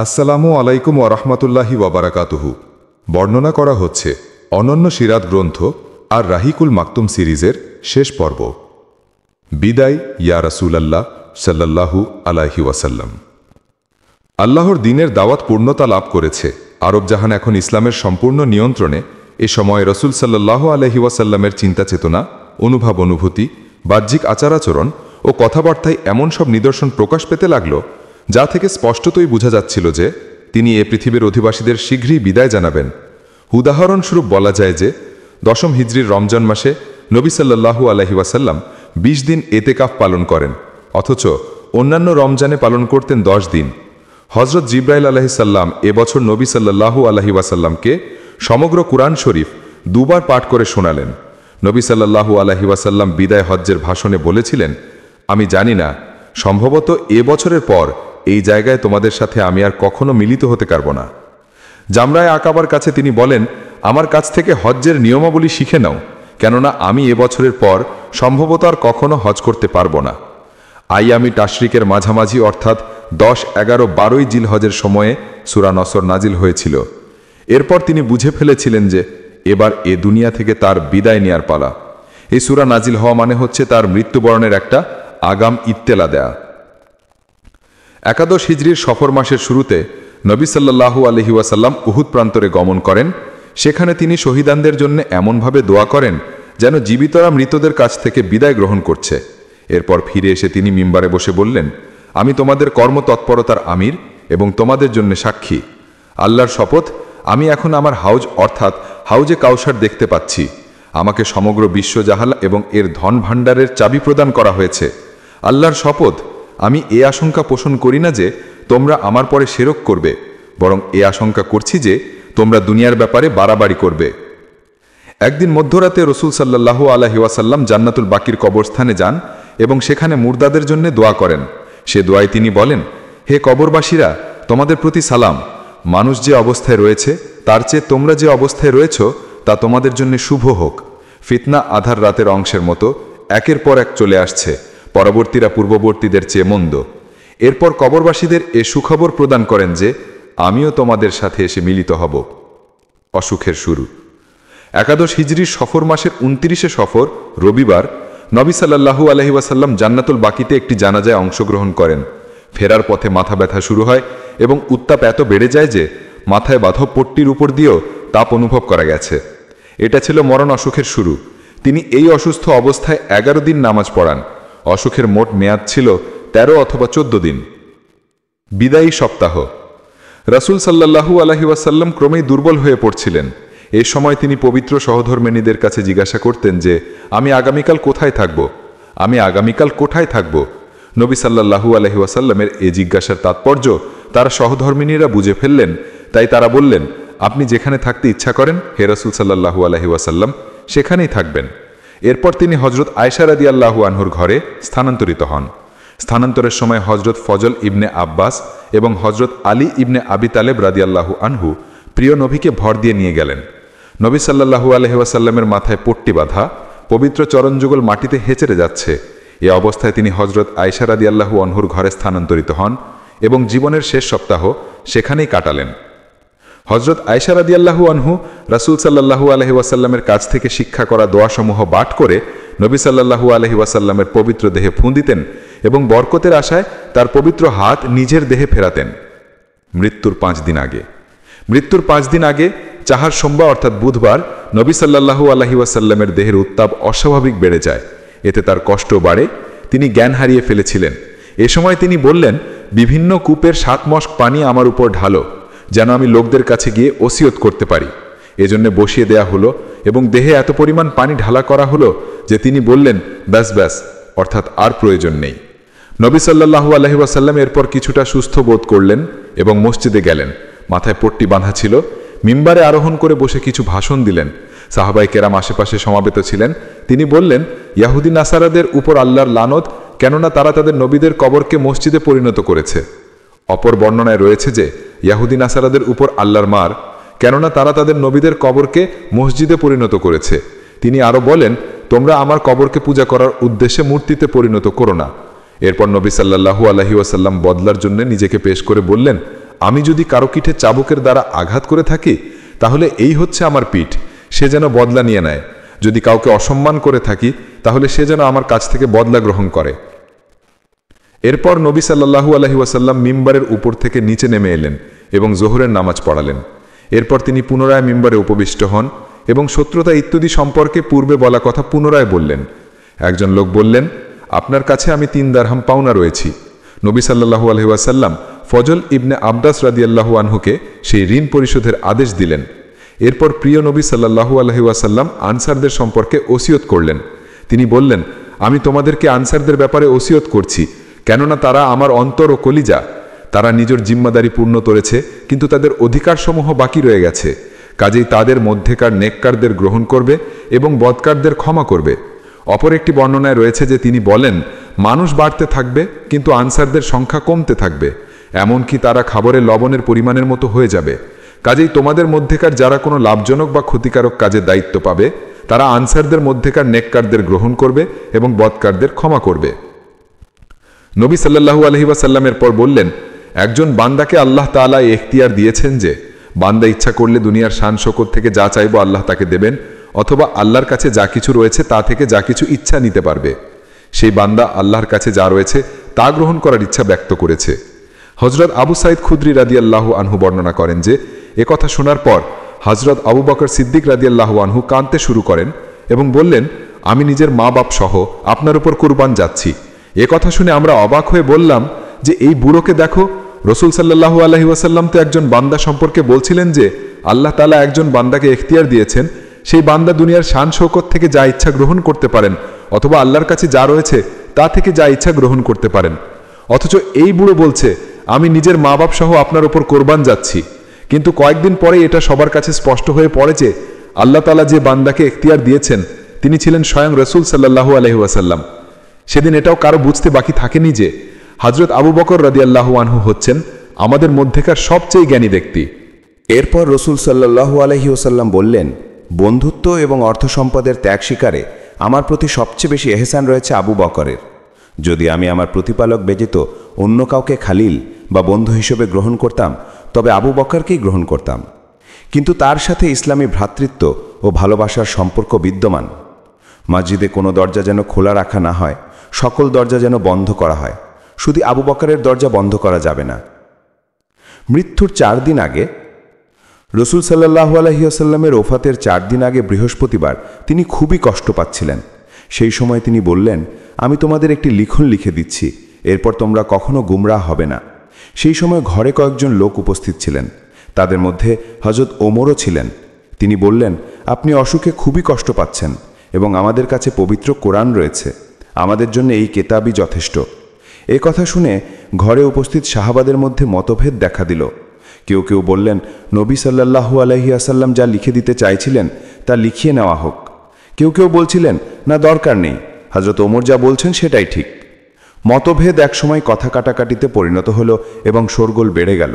আসসালামু আলাইকুম ওরহমতুল্লাহি ওয়াবারাকাতুহু। বর্ণনা করা হচ্ছে অনন্য সিরাত গ্রন্থ আর রাহিকুল মাকতুম সিরিজের শেষ পর্ব। বিদায় ইয়া রাসূলাল্লাহ সাল্লাল্লাহু আলাইহি ওয়াসাল্লাম। আল্লাহর দ্বীনের দাওয়াত পূর্ণতা লাভ করেছে, আরব জাহান এখন ইসলামের সম্পূর্ণ নিয়ন্ত্রণে। এ সময় রসুল সাল্লাল্লাহু আলাইহি ওয়াসাল্লামের চিন্তা চেতনা, অনুভব অনুভূতি, বাহ্যিক আচার আচরণ ও কথাবার্তায় এমন সব নিদর্শন প্রকাশ পেতে লাগল, যা থেকে স্পষ্টতই বোঝা যাচ্ছিল যে তিনি এ পৃথিবীর অধিবাসীদের শীঘ্রই বিদায় জানাবেন। উদাহরণস্বরূপ বলা যায় যে 10ম হিজরির রমজান মাসে নবী সাল্লাল্লাহু আলাইহি ওয়াসাল্লাম 20 দিন এতেকাফ পালন করেন, অথচ অন্যান্য রমজানে পালন করতেন 10 দিন। হজরত জিব্রাইল আলাইহিসসাল্লাম এবছর নবী সাল্লাল্লাহু আলাইহি ওয়াসাল্লামকে সমগ্র কুরআন শরীফ দুবার পাঠ করে শোনালেন। নবী সাল্লাল্লাহু আলাইহি ওয়াসাল্লাম বিদায় হজ্জের ভাষণে বলেছিলেন, আমি জানি না, সম্ভবত এ বছরের পর এই জায়গায় তোমাদের সাথে আমি আর কখনো মিলিত হতে পারব না। জামরায়ে আকাবার কাছে তিনি বলেন, আমার কাছ থেকে হজ্জের নিয়মাবলী শিখে নাও, কেননা আমি এ বছরের পর সম্ভবত আর কখনো হজ করতে পারব না। আইয়ামি তাশরিকের মাঝামাঝি অর্থাৎ 10, 11, 12 জিলহজের সময়ে সূরা নসর নাজিল হয়েছিল। এরপর তিনি বুঝে ফেলেছিলেন যে এবার এ দুনিয়া থেকে তার বিদায় নেয়ার পালা। এই সূরা নাজিল হওয়া মানে হচ্ছে তার মৃত্যুবরণের একটা আগাম ইত্তেলা দেয়া। একাদশ হিজরির সফর মাসের শুরুতে নবী সাল্লাল্লাহু আলাইহি ওয়াসাল্লাম উহুদ প্রান্তরে গমন করেন। সেখানে তিনি শহীদানদের জন্য এমনভাবে দোয়া করেন যেন জীবিতরা মৃতদের কাছ থেকে বিদায় গ্রহণ করছে। এরপর ফিরে এসে তিনি মিম্বারে বসে বললেন, আমি তোমাদের কর্মতৎপরতার আমির এবং তোমাদের জন্য সাক্ষী। আল্লাহর শপথ, আমি এখন আমার হাউজ অর্থাৎ হাউজে কাউসার দেখতে পাচ্ছি। আমাকে সমগ্র বিশ্বজাহাল এবং এর ধন ভাণ্ডারের চাবি প্রদান করা হয়েছে। আল্লাহর শপথ, আমি এ আশঙ্কা পোষণ করি না যে তোমরা আমার পরে শিরক করবে, বরং এ আশঙ্কা করছি যে তোমরা দুনিয়ার ব্যাপারে বাড়াবাড়ি করবে। একদিন মধ্যরাতে রসুল সাল্লাল্লাহু আলাইহি ওয়াসাল্লাম জান্নাতুল বাকির কবরস্থানে যান এবং সেখানে মুর্দাদের জন্য দোয়া করেন। সে দোয়ায় তিনি বলেন, হে কবরবাসীরা, তোমাদের প্রতি সালাম। মানুষ যে অবস্থায় রয়েছে তার চেয়ে তোমরা যে অবস্থায় রয়েছ তা তোমাদের জন্য শুভ হোক। ফিতনা আধার রাতের অংশের মতো একের পর এক চলে আসছে, পরবর্তীরা পূর্ববর্তীদের চেয়ে মন্দ। এরপর কবরবাসীদের এ সুখবর প্রদান করেন যে আমিও তোমাদের সাথে এসে মিলিত হব। অসুখের শুরু। একাদশ হিজরির সফর মাসের 29শে সফর রবিবার নবী সাল্লাল্লাহু আলাইহি ওয়াসাল্লাম জান্নাতুল বাকিতে একটি জানাজায় অংশগ্রহণ করেন। ফেরার পথে মাথা ব্যথা শুরু হয় এবং উত্তাপ এত বেড়ে যায় যে মাথায় বাঁধা পট্টির উপর দিয়েও তাপ অনুভব করা গেছে। এটা ছিল মরণ অসুখের শুরু। তিনি এই অসুস্থ অবস্থায় 11 দিন নামাজ পড়ান। অসুখের মোট মেয়াদ ছিল 13 অথবা 14 দিন। বিদায়ী সপ্তাহ। রাসূল সাল্লাল্লাহু আলাইহি ওয়াসাল্লাম ক্রমেই দুর্বল হয়ে পড়ছিলেন। এই সময় তিনি পবিত্র সহধর্মিণীদের কাছে জিজ্ঞাসা করতেন যে আমি আগামীকাল কোথায় থাকব, আমি আগামীকাল কোথায় থাকব। নবী সাল্লাল্লাহু আলাইহি ওয়াসাল্লামের এ জিজ্ঞাসার তাৎপর্য তারা সহধর্মিণীরা বুঝে ফেললেন। তাই তারা বললেন, আপনি যেখানে থাকতে ইচ্ছা করেন হে রাসূল সাল্লাল্লাহু আলাইহি ওয়াসাল্লাম, সেখানেই থাকবেন। এরপর তিনি হজরত আয়েশা রাদিয়াল্লাহু আনহুর ঘরে স্থানান্তরিত হন। স্থানান্তরের সময় হজরত ফজল ইবনে আব্বাস এবং হজরত আলী ইবনে আবি তালেব রাদিয়াল্লাহু আনহু প্রিয় নবীকে ভর দিয়ে নিয়ে গেলেন। নবী সাল্লাল্লাহু আলাইহি ওয়াসাল্লামের মাথায় পট্টি বাঁধা, পবিত্র চরণযুগল মাটিতে হেঁচড়ে যাচ্ছে। এ অবস্থায় তিনি হজরত আয়েশা রাদিয়াল্লাহু আনহুর ঘরে স্থানান্তরিত হন এবং জীবনের শেষ সপ্তাহ সেখানেই কাটালেন। হজরত আয়েশা রাদিয়াল্লাহু আনহু রাসূল সাল্লাল্লাহু আলাইহি ওয়াসাল্লামের কাছ থেকে শিক্ষা করা দোয়াসমূহ পাঠ করে নবী সাল্লাল্লাহু আলাইহি ওয়াসাল্লামের পবিত্র দেহে ফুঁ দিতেন এবং বরকতের আশায় তার পবিত্র হাত নিজের দেহে ফেরাতেন। মৃত্যুর 5 দিন আগে। মৃত্যুর 5 দিন আগে চাহার সোমবার অর্থাৎ বুধবার নবী সাল্লাল্লাহু আলাইহি ওয়াসাল্লামের দেহের উত্তাপ অস্বাভাবিক বেড়ে যায়। এতে তার কষ্ট বাড়ে, তিনি জ্ঞান হারিয়ে ফেলেছিলেন। এ সময় তিনি বললেন, বিভিন্ন কূপের 7 মশক পানি আমার উপর ঢালো, যেন আমি লোকদের কাছে গিয়ে ওসিয়ত করতে পারি। এজন্য বসিয়ে দেয়া হলো এবং দেহে এত পরিমাণ পানি ঢালা করা হলো যে তিনি বললেন, ব্যাস ব্যাস, অর্থাৎ আর প্রয়োজন নেই। নবী সাল্লাল্লাহু আলাইহি ওয়াসাল্লাম এরপর কিছুটা সুস্থ বোধ করলেন এবং মসজিদে গেলেন। মাথায় পট্টি বাঁধা ছিল। মিম্বারে আরোহণ করে বসে কিছু ভাষণ দিলেন। সাহাবায়ে কেরাম আশেপাশে সমাবেত ছিলেন। তিনি বললেন, ইয়াহুদি নাসারাদের উপর আল্লাহর লানত, কেননা তারা তাদের নবীদের কবরকে মসজিদে পরিণত করেছে। অপর বর্ণনায় রয়েছে যে ইয়াহুদি নাসারাদের উপর আল্লাহর মার, কেননা তারা তাদের নবীদের কবরকে মসজিদে পরিণত করেছে। তিনি আরও বলেন, তোমরা আমার কবরকে পূজা করার উদ্দেশ্যে মূর্তিতে পরিণত করো না। এরপর নবী সাল্লাল্লাহু আলাইহি ওয়াসাল্লাম বদলার জন্য নিজেকে পেশ করে বললেন, আমি যদি কারো পিঠে চাবুকের দ্বারা আঘাত করে থাকি তাহলে এই হচ্ছে আমার পিঠ, সে যেন বদলা নিয়ে নেয়। যদি কাউকে অসম্মান করে থাকি তাহলে সে যেন আমার কাছ থেকে বদলা গ্রহণ করে। এরপর নবী সাল্লাল্লাহু আলাইহি ওয়াসাল্লাম মিম্বারের উপর থেকে নিচে নেমে এলেন এবং জোহরের নামাজ পড়ালেন। এরপর তিনি পুনরায় মিম্বারে উপবিষ্ট হন এবং শত্রুতা ইত্যাদি সম্পর্কে পূর্বে বলা কথা পুনরায় বললেন। একজন লোক বললেন, আপনার কাছে আমি 3 দিরহাম পাওনা রয়েছি। নবী সাল্লাল্লাহু আলাইহি ওয়াসাল্লাম ফজল ইবনে আব্বাস রাদিয়াল্লাহু আনহুকে সেই ঋণ পরিশোধের আদেশ দিলেন। এরপর প্রিয় নবী সাল্লাল্লাহু আলাইহি ওয়াসাল্লাম আনসারদের সম্পর্কে ওসিয়ত করলেন। তিনি বললেন, আমি তোমাদেরকে আনসারদের ব্যাপারে ওসিয়ত করছি, কেননা তারা আমার অন্তর ও কলিজা। তারা নিজের জিম্মাদারি পূর্ণ করেছে, কিন্তু তাদের অধিকারসমূহ বাকি রয়ে গেছে। কাজেই তাদের মধ্যেকার নেককারদের গ্রহণ করবে এবং বদকারদের ক্ষমা করবে। অপর একটি বর্ণনায় রয়েছে যে তিনি বলেন, মানুষ বাড়তে থাকবে কিন্তু আনসারদের সংখ্যা কমতে থাকবে, এমনকি তারা খাবারের লবণের পরিমাণের মতো হয়ে যাবে। কাজেই তোমাদের মধ্যেকার যারা কোনো লাভজনক বা ক্ষতিকারক কাজে দায়িত্ব পাবে তারা আনসারদের মধ্যেকার নেককারদের গ্রহণ করবে এবং বদকারদের ক্ষমা করবে। নবী সাল্লাল্লাহু আলাইহি ওয়াসাল্লামের পর বললেন, একজন বান্দাকে আল্লাহ তাআলা এখতিয়ার দিয়েছেন যে বান্দা ইচ্ছা করলে দুনিয়ার শান শৌকত থেকে যা চাইবো আল্লাহ তাকে দেবেন, অথবা আল্লাহর কাছে যা কিছু রয়েছে তা থেকে যা কিছু ইচ্ছা নিতে পারবে। সেই বান্দা আল্লাহর কাছে যা রয়েছে তা গ্রহণ করার ইচ্ছা ব্যক্ত করেছে। হযরত আবু সাঈদ খুদরি রাদিয়াল্লাহু আনহু বর্ণনা করেন যে একথা শোনার পর হযরত আবু বকর সিদ্দিক রাদিয়াল্লাহু আনহু কাঁদতে শুরু করেন এবং বললেন, আমি নিজের মা বাপ সহ আপনার উপর কুরবান যাচ্ছি। একথা শুনে আমরা অবাক হয়ে বললাম যে এই বুড়োকে দেখো, রাসূল সাল্লাল্লাহু আলাইহি ওয়াসাল্লাম তো একজন বান্দা সম্পর্কে বলছিলেন যে আল্লাহ তাআলা একজন বান্দাকে এখতিয়ার দিয়েছেন, সেই বান্দা দুনিয়ার শান শৌকত থেকে যা ইচ্ছা গ্রহণ করতে পারেন অথবা আল্লাহর কাছে যা রয়েছে তা থেকে যা ইচ্ছা গ্রহণ করতে পারেন। অথচ এই বুড়ো বলছে, আমি নিজের মা বাপ সহ আপনার উপর কোরবান যাচ্ছি। কিন্তু কয়েকদিন পরে এটা সবার কাছে স্পষ্ট হয়ে পড়ে যে আল্লাহ তাআলা যে বান্দাকে এখতিয়ার দিয়েছেন তিনি ছিলেন স্বয়ং রাসূল সাল্লাল্লাহু আলাইহি ওয়াসাল্লাম। সেদিন এটাও কারো বুঝতে বাকি থাকেনি যে হযরত আবু বকর রাদিয়াল্লাহু আনহু হচ্ছেন আমাদের মধ্যেকার সবচেয়ে জ্ঞানী ব্যক্তি। এরপর রাসূল সাল্লাল্লাহু আলাইহি ওয়াসাল্লাম বললেন, বন্ধুত্ব এবং অর্থ সম্পদের ত্যাগ স্বীকারে আমার প্রতি সবচেয়ে বেশি এহসান রয়েছে আবু বকরের। যদি আমি আমার প্রতিপালক ব্যতীত অন্য কাউকে খালিল বা বন্ধু হিসেবে গ্রহণ করতাম তবে আবু বকরকেই গ্রহণ করতাম। কিন্তু তার সাথে ইসলামী ভ্রাতৃত্ব ও ভালোবাসার সম্পর্ক বিদ্যমান। মসজিদে কোনো দরজা যেন খোলা রাখা না হয়, সকল দরজা যেন বন্ধ করা হয়, শুধু আবু বকরের দরজা বন্ধ করা যাবে না। মৃত্যুর 4 দিন আগে, রাসূল সাল্লাল্লাহু আলাইহি ওয়াসাল্লামের ওফাতের 4 দিন আগে বৃহস্পতিবার তিনি খুবই কষ্ট পাচ্ছিলেন। সেই সময় তিনি বললেন, আমি তোমাদের একটি লিখন লিখে দিচ্ছি, এরপর তোমরা কখনো গুমরাহ হবে না। সেই সময় ঘরে কয়েকজন লোক উপস্থিত ছিলেন, তাদের মধ্যে হযরত ওমরও ছিলেন। তিনি বললেন, আপনি অসুখে খুবই কষ্ট পাচ্ছেন এবং আমাদের কাছে পবিত্র কোরআন রয়েছে, আমাদের জন্য এই কেতাবই যথেষ্ট। এ কথা শুনে ঘরে উপস্থিত সাহাবাদের মধ্যে মতভেদ দেখা দিল। কেউ কেউ বললেন, নবী সাল্লাল্লাহু আলাইহি ওয়াসাল্লাম যা লিখে দিতে চাইছিলেন তা লিখিয়ে নেওয়া হোক। কেউ কেউ বলছিলেন, না দরকার নেই, হযরত ওমর যা বলছেন সেটাই ঠিক। মতভেদ একসময় কথা কাটাকাটিতে পরিণত হল এবং শোরগোল বেড়ে গেল।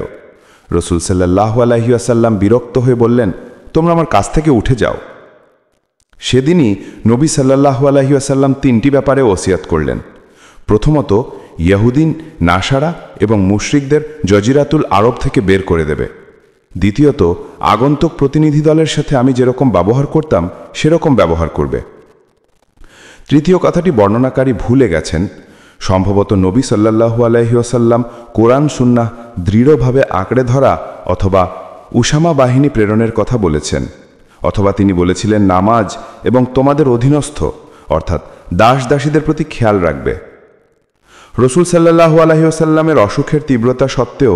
রাসূল সাল্লাল্লাহু আলাইহি ওয়াসাল্লাম বিরক্ত হয়ে বললেন, তোমরা আমার কাছ থেকে উঠে যাও। সেদিনই নবী সাল্লাল্লাহু আলাইহি ওয়াসাল্লাম 3টি ব্যাপারে ওসিয়ত করলেন। প্রথমত, ইহুদিন, নাসারা এবং মুশরিকদের জজিরাতুল আরব থেকে বের করে দেবে। দ্বিতীয়ত, আগন্তুক প্রতিনিধি দলের সাথে আমি যেরকম ব্যবহার করতাম সেরকম ব্যবহার করবে। তৃতীয় কথাটি বর্ণনাকারী ভুলে গেছেন। সম্ভবত নবী সাল্লাল্লাহু আলাইহি ওয়াসাল্লাম কোরআন সুন্নাহ দৃঢ়ভাবে আঁকড়ে ধরা অথবা উসামা বাহিনী প্রেরণের কথা বলেছেন, অথবা তিনি বলেছিলেন নামাজ এবং তোমাদের অধীনস্থ অর্থাৎ দাস দাসীদের প্রতি খেয়াল রাখবে। রাসূল সাল্লাল্লাহু আলাইহি ওয়াসাল্লামের অসুখের তীব্রতা সত্ত্বেও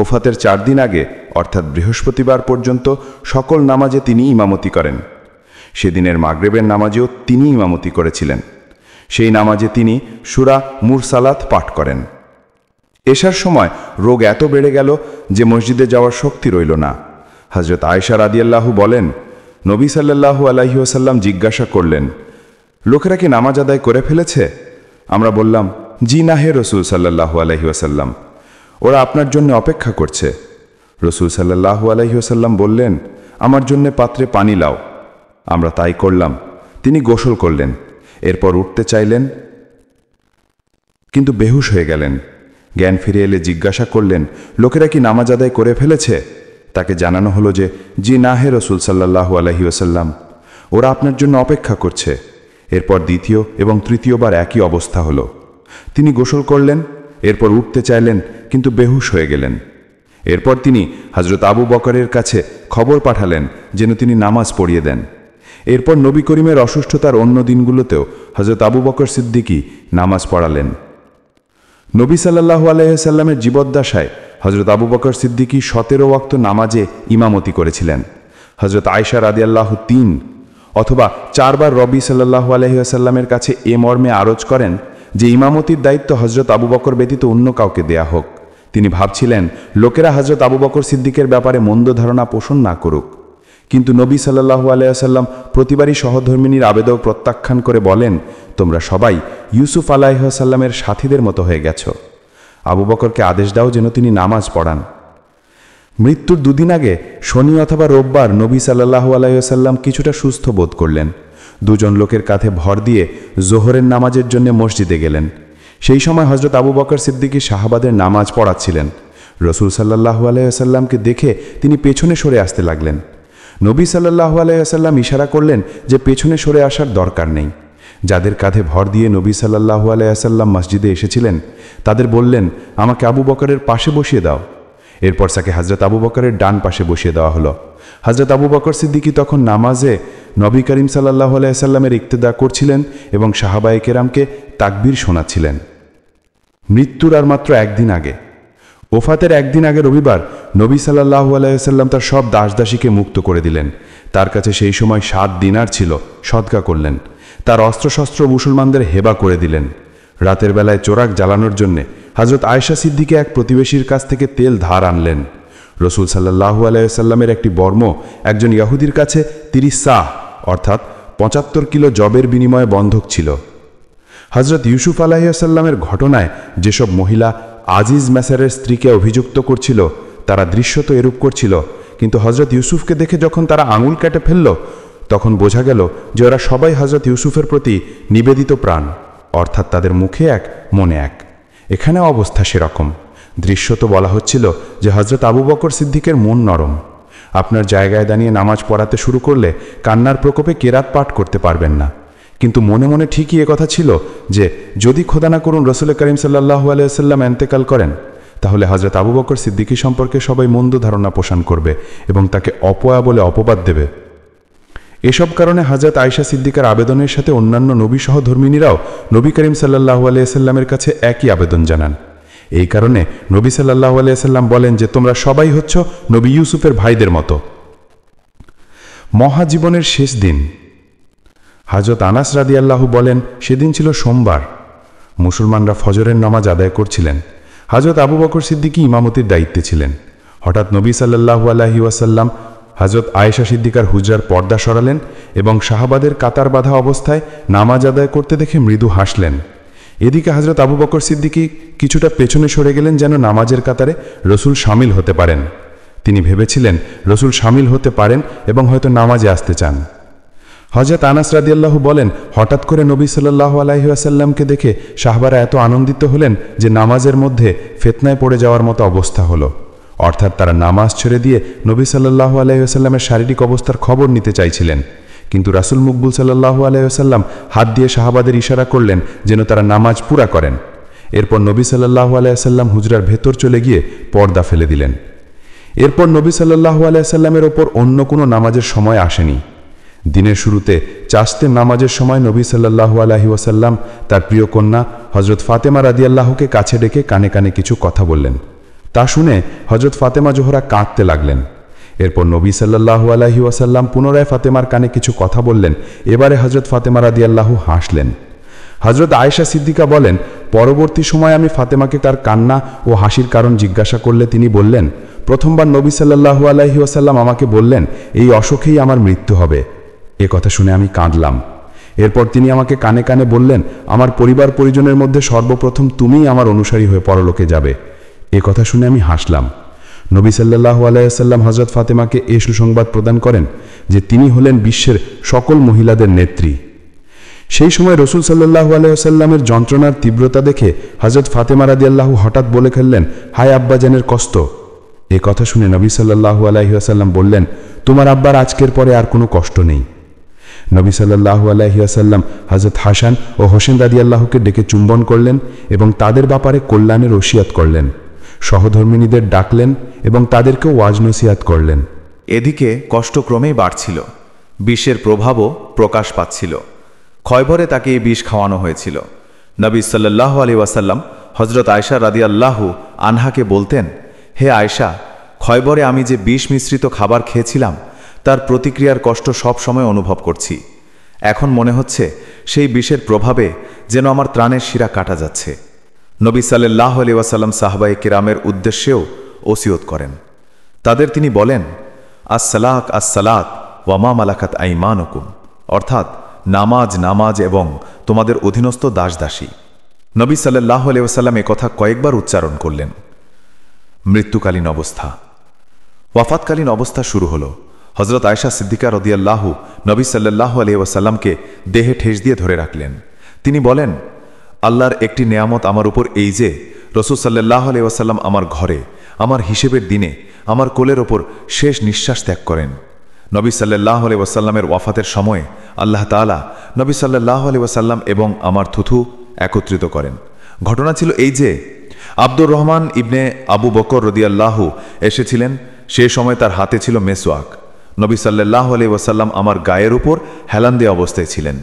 ওফাতের 4 দিন আগে অর্থাৎ বৃহস্পতিবার পর্যন্ত সকল নামাজে তিনি ইমামতি করেন। সেদিনের মাগরিবের নামাজেও তিনি ইমামতি করেছিলেন। সেই নামাজে তিনি সূরা মুরসালাত পাঠ করেন। এশার সময় রোগ এত বেড়ে গেল যে মসজিদে যাওয়ার শক্তি রইল না। হযরত আয়েশা রাদিয়াল্লাহু বলেন, নবী সাল্লাল্লাহু আলাইহি ওয়াসাল্লাম জিজ্ঞাসা করলেন, লোকেরা কি নামাজ আদায় করে ফেলেছে? আমরা বললাম, জি না হে রাসূল সাল্লাল্লাহু আলাইহি ওয়াসাল্লাম, ওরা আপনার জন্য অপেক্ষা করছে। রাসূল সাল্লাল্লাহু আলাইহি ওয়াসাল্লাম বললেন, আমার জন্য পাত্রে পানি লাও। আমরা তাই করলাম। তিনি গোসল করলেন, এরপর উঠতে চাইলেন কিন্তু বেহুশ হয়ে গেলেন। জ্ঞান ফিরে এলে জিজ্ঞাসা করলেন, লোকেরা কি নামাজ আদায় করে ফেলেছে? তাকে জানানো হলো যে, জি না হে রসুল সাল্লাল্লাহু আলাইহি ওয়াসাল্লাম, ওরা আপনার জন্য অপেক্ষা করছে। এরপর দ্বিতীয় এবং তৃতীয়বার একই অবস্থা হলো। তিনি গোসল করলেন, এরপর উঠতে চাইলেন, কিন্তু বেহুশ হয়ে গেলেন। এরপর তিনি হযরত আবু বকরের কাছে খবর পাঠালেন যেন তিনি নামাজ পড়িয়ে দেন। এরপর নবী করিমের অসুস্থতার অন্য দিনগুলোতেও হযরত আবু বকর সিদ্দিকী নামাজ পড়ালেন। নবী সাল্লাল্লাহু আলাইহি ওয়াসাল্লামের জীবদ্দশায় হযরত আবু বকর সিদ্দিকী 17 ওয়াক্ত নামাজে ইমামতি করেছিলেন। হযরত আয়েশা রাদিয়াল্লাহু 3 অথবা 4 বার নবী সাল্লাল্লাহু আলাইহি ওয়াসাল্লামের কাছে এ মর্মে আরজ করেন যে ইমামতির দায়িত্ব হযরত আবু বকর ব্যতীত অন্য কাউকে দেয়া হোক। তিনি ভাবছিলেন লোকেরা হযরত আবু বকর সিদ্দিকের ব্যাপারে মন্দ ধারণা পোষণ না করুক। কিন্তু নবী সাল্লাল্লাহু আলাইহি ওয়াসাল্লাম প্রতিবারই সহধর্মিনীর আবেদন প্রত্যাখ্যান করে বলেন, তোমরা সবাই ইউসুফ আলাইহিস সালামের সাথীদের মতো হয়ে গেছো। আবু বকরকে আদেশ দাও যেন তিনি নামাজ পড়ান। মৃত্যুর দুদিন আগে শনি অথবা রোববার নবী সাল্লাল্লাহু আলাইহি ওয়াসাল্লাম কিছুটা সুস্থ বোধ করলেন। দুজন লোকের কাঁধে ভর দিয়ে জোহরের নামাজের জন্য মসজিদে গেলেন। সেই সময় হযরত আবু বকর সিদ্দিকী সাহাবাদের নামাজ পড়াচ্ছিলেন। রসুল সাল্লাল্লাহু আলাইহি ওয়াসাল্লামকে দেখে তিনি পেছনে সরে আসতে লাগলেন। নবী সাল্লাল্লাহু আলাইহি ওয়াসাল্লাম ইশারা করলেন যে পেছনে সরে আসার দরকার নেই। যাদের কাঁধে ভর দিয়ে নবী সাল্লাল্লাহু আলাইহি ওয়াসাল্লাম মসজিদে এসেছিলেন তাদের বললেন, আমাকে আবু বকরের পাশে বসিয়ে দাও। এরপর তাকে হযরত আবু বকরের ডান পাশে বসিয়ে দেওয়া হলো। হযরত আবু বকর সিদ্দিকী তখন নামাজে নবী করিম সাল্লাল্লাহু আলাইহি ওয়াসাল্লামের ইক্তেদা করছিলেন এবং সাহাবায়ে কেরামকে তাকবীর শোনাচ্ছিলেন। মৃত্যুর আর মাত্র একদিন আগে, ওফাতের একদিন আগে রবিবার, নবী সাল্লাল্লাহু আলাইহি ওয়াসাল্লাম তার সব দাসদাসীকে মুক্ত করে দিলেন। তার কাছে সেই সময় 7 দিনার ছিল, সদকা করলেন। তার অস্ত্রশস্ত্র মুসলমানদের হেবা করে দিলেন। রাতের বেলায় চোরাক জ্বালানোর জন্য হযরত আয়েশা সিদ্দিকা এক প্রতিবেশীর কাছ থেকে তেল ধার আনলেন। রসুল সাল্লাল্লাহু আলাইহি ওয়াসাল্লামের একটি বর্ম একজন ইহুদির কাছে 30 সাহ অর্থাৎ 75 কিলো জবের বিনিময়ে বন্ধক ছিল। হযরত ইউসুফ আলাইহিস সালামের ঘটনায় যেসব মহিলা আজিজ মেসারের স্ত্রীকে অভিযুক্ত করছিল তারা দৃশ্যত এরূপ করছিল, কিন্তু হযরত ইউসুফকে দেখে যখন তারা আঙুল কেটে ফেলল তখন বোঝা গেল যে ওরা সবাই হযরত ইউসুফের প্রতি নিবেদিত প্রাণ, অর্থাৎ তাদের মুখে এক মনে এক। এখানেও অবস্থা সেরকম। দৃশ্যত বলা হচ্ছিল যে হযরত আবু বকর সিদ্দিকের মন নরম। আপনার জায়গায় দাঁড়িয়ে নামাজ পড়াতে শুরু করলে কান্নার প্রকোপে কেরাত পাঠ করতে পারবেন না, কিন্তু মনে মনে ঠিকই কথা ছিল যে যদি খোদা না করুন রসুল করিম সাল্লাল্লাহু আলাইহি ওয়াসাল্লাম ইন্তেকাল করেন তাহলে হযরত আবু বকর সিদ্দিকী সম্পর্কে সবাই মন্দ ধারণা পোষণ করবে এবং তাকে অপয়া বলে অপবাদ দেবে। এসব কারণে হযরত আয়েশা সিদ্দিকার আবেদনের সাথে অন্যান্য নবী সহধর্মিনীরাও নবী করিম সাল্লাল্লাহু আলাইহি ওয়াসাল্লামের কাছে একই আবেদন জানান। এই কারণে নবী সাল্লাল্লাহু আলাইহি ওয়াসাল্লাম বলেন যে তোমরা সবাই হচ্ছ নবী ইউসুফের ভাইদের মতো। মহাজীবনের শেষ দিন। হযরত আনাস রাদিয়াল্লাহু বলেন, সেদিন ছিল সোমবার। মুসলমানরা ফজরের নামাজ আদায় করছিলেন। হযরত আবু বকর সিদ্দিকী ইমামতির দায়িত্বে ছিলেন। হঠাৎ নবী সাল্লাল্লাহু আলাইহি ওয়াসাল্লাম হযরত আয়েশা সিদ্দিকার হুজরার পর্দা সরালেন এবং সাহাবাদের কাতার বাঁধা অবস্থায় নামাজ আদায় করতে দেখে মৃদু হাসলেন। এদিকে হযরত আবু বকর সিদ্দিকী কিছুটা পেছনে সরে গেলেন যেন নামাজের কাতারে রসুল শামিল হতে পারেন। তিনি ভেবেছিলেন রসুল শামিল হতে পারেন এবং হয়তো নামাজে আসতে চান। হযরত আনাস রাদিয়াল্লাহু বলেন, হঠাৎ করে নবী সাল্লাল্লাহু আলাইহি ওয়াসাল্লামকে দেখে সাহাবারা এত আনন্দিত হলেন যে নামাজের মধ্যে ফিতনায় পড়ে যাওয়ার মতো অবস্থা হলো। অর্থাৎ তারা নামাজ ছেড়ে দিয়ে নবী সাল্লাল্লাহু আলাইহি ওয়াসাল্লামের শারীরিক অবস্থার খবর নিতে চাইছিলেন, কিন্তু রাসূল মকবুল সাল্লাল্লাহু আলাইহি ওয়াসাল্লাম হাত দিয়ে সাহাবাদের ইশারা করলেন যেন তারা নামাজ পুরা করেন। এরপর নবী সাল্লাল্লাহু আলাইহি ওয়াসাল্লাম হুজরার ভেতর চলে গিয়ে পর্দা ফেলে দিলেন। এরপর নবী সাল্লাল্লাহু আলাইহি ওয়াসাল্লামের ওপর অন্য কোনো নামাজের সময় আসেনি। দিনের শুরুতে চাশতের নামাজের সময় নবী সাল্লাল্লাহু আলাইহি ওয়াসাল্লাম তার প্রিয় কন্যা হযরত ফাতেমা রাদিয়াল্লাহুকে কাছে ডেকে কানে কানে কিছু কথা বললেন। তা শুনে হযরত ফাতেমা জোহরা কাঁদতে লাগলেন। এরপর নবী সাল্লাল্লাহু আলাইহি ওয়াসাল্লাম পুনরায় ফাতেমার কানে কিছু কথা বললেন। এবারে হযরত ফাতেমা রাদিয়াল্লাহু হাসলেন। হযরত আয়েশা সিদ্দিকা বলেন, পরবর্তী সময় আমি ফাতেমাকে তার কান্না ও হাসির কারণ জিজ্ঞাসা করলে তিনি বললেন, প্রথমবার নবী সাল্লাল্লাহু আলাইহি ওয়াসাল্লাম আমাকে বললেন এই অসুখেই আমার মৃত্যু হবে। এ কথা শুনে আমি কাঁদলাম। এরপর তিনি আমাকে কানে কানে বললেন, আমার পরিবার পরিজনের মধ্যে সর্বপ্রথম তুমিই আমার অনুসারী হয়ে পরলোকে যাবে। এ কথা শুনে আমি হাসলাম। নবী সাল্লাল্লাহু আলাইহি ওয়াসাল্লাম হযরত ফাতেমাকে এই সুসংবাদ প্রদান করেন যে তিনি হলেন বিশ্বের সকল মহিলাদের নেত্রী। সেই সময় রসুল সাল্লাল্লাহু আলাইহি ওয়াসাল্লামের যন্ত্রণার তীব্রতা দেখে হযরত ফাতেমা রাদিয়াল্লাহু হাঠাৎ বলে ফেললেন, হায় আব্বাজানের কষ্ট। এ কথা শুনে নবী সাল্লাল্লাহু আলাইহি ওয়াসাল্লাম বললেন, তোমার আব্বার আজকের পরে আর কোনো কষ্ট নেই। নবী সাল্লাল্লাহু আলাইহি ওয়াসাল্লাম হযরত হাসান ও হোসেন রাদিয়াল্লাহুকে ডেকে চুম্বন করলেন এবং তাদের ব্যাপারে কল্যাণের ওসিয়াত করলেন। সহধর্মিণীদের ডাকলেন এবং তাদেরকেও ওয়াজ নসিহাত করলেন। এদিকে কষ্ট ক্রমেই বাড়ছিল, বিষের প্রভাবও প্রকাশ পাচ্ছিল। খয়বরে তাকে এই বিষ খাওয়ানো হয়েছিল। নবী সাল্লাল্লাহু আলাইহি ওয়াসাল্লাম হযরত আয়েশা রাদিয়াল্লাহু আনহাকে বলতেন, হে আয়েশা, খয়বরে আমি যে বিষ মিশ্রিত খাবার খেয়েছিলাম তার প্রতিক্রিয়ার কষ্ট সব সময় অনুভব করছি। এখন মনে হচ্ছে সেই বিষের প্রভাবে যেন আমার ত্রাণের শিরা কাটা যাচ্ছে। নবী সাল্লাল্লাহু আলাইহি ওয়াসাল্লাম সাহাবায়ে কেরামের উদ্দেশ্যেও ওসিয়ত করেন। তাদের তিনি বলেন, আসসালাক আসসালাত ওয়ামা মালাকাত আইমানুকুম, অর্থাৎ নামাজ নামাজ এবং তোমাদের অধীনস্থ দাসদাসী। নবী সাল্লাল্লাহু আলাইহি ওয়াসাল্লাম একথা কয়েকবার উচ্চারণ করলেন। মৃত্যুকালীন অবস্থা, ওয়াফাতকালীন অবস্থা শুরু হলো। হযরত আয়েশা সিদ্দিকা রাদিয়াল্লাহু নবী সাল্লাল্লাহু আলাইহি ওয়াসাল্লামকে দেহে ঠেস দিয়ে ধরে রাখলেন। তিনি বলেন, আল্লাহর একটি নেয়ামত আমার উপর এই যে রাসূল সাল্লাল্লাহু আলাইহি ওয়াসাল্লাম আমার ঘরে আমার হিসেবের দিনে আমার কোলের ওপর শেষ নিঃশ্বাস ত্যাগ করেন। নবী সাল্লাল্লাহু আলাইহি ওয়াসাল্লামের ওয়াফাতের সময়ে আল্লাহ তাআলা নবী সাল্লাল্লাহু আলাইহি ওয়াসাল্লাম এবং আমার থুথু একত্রিত করেন। ঘটনা ছিল এই যে আব্দুর রহমান ইবনে আবু বকর রাদিয়াল্লাহু এসেছিলেন। সেই সময় তার হাতে ছিল মেসওয়াক। নবী সাল্লাল্লাহু আলাইহি ওয়াসাল্লাম আমার গায়ের উপর হেলান দিয়ে অবস্থায় ছিলেন।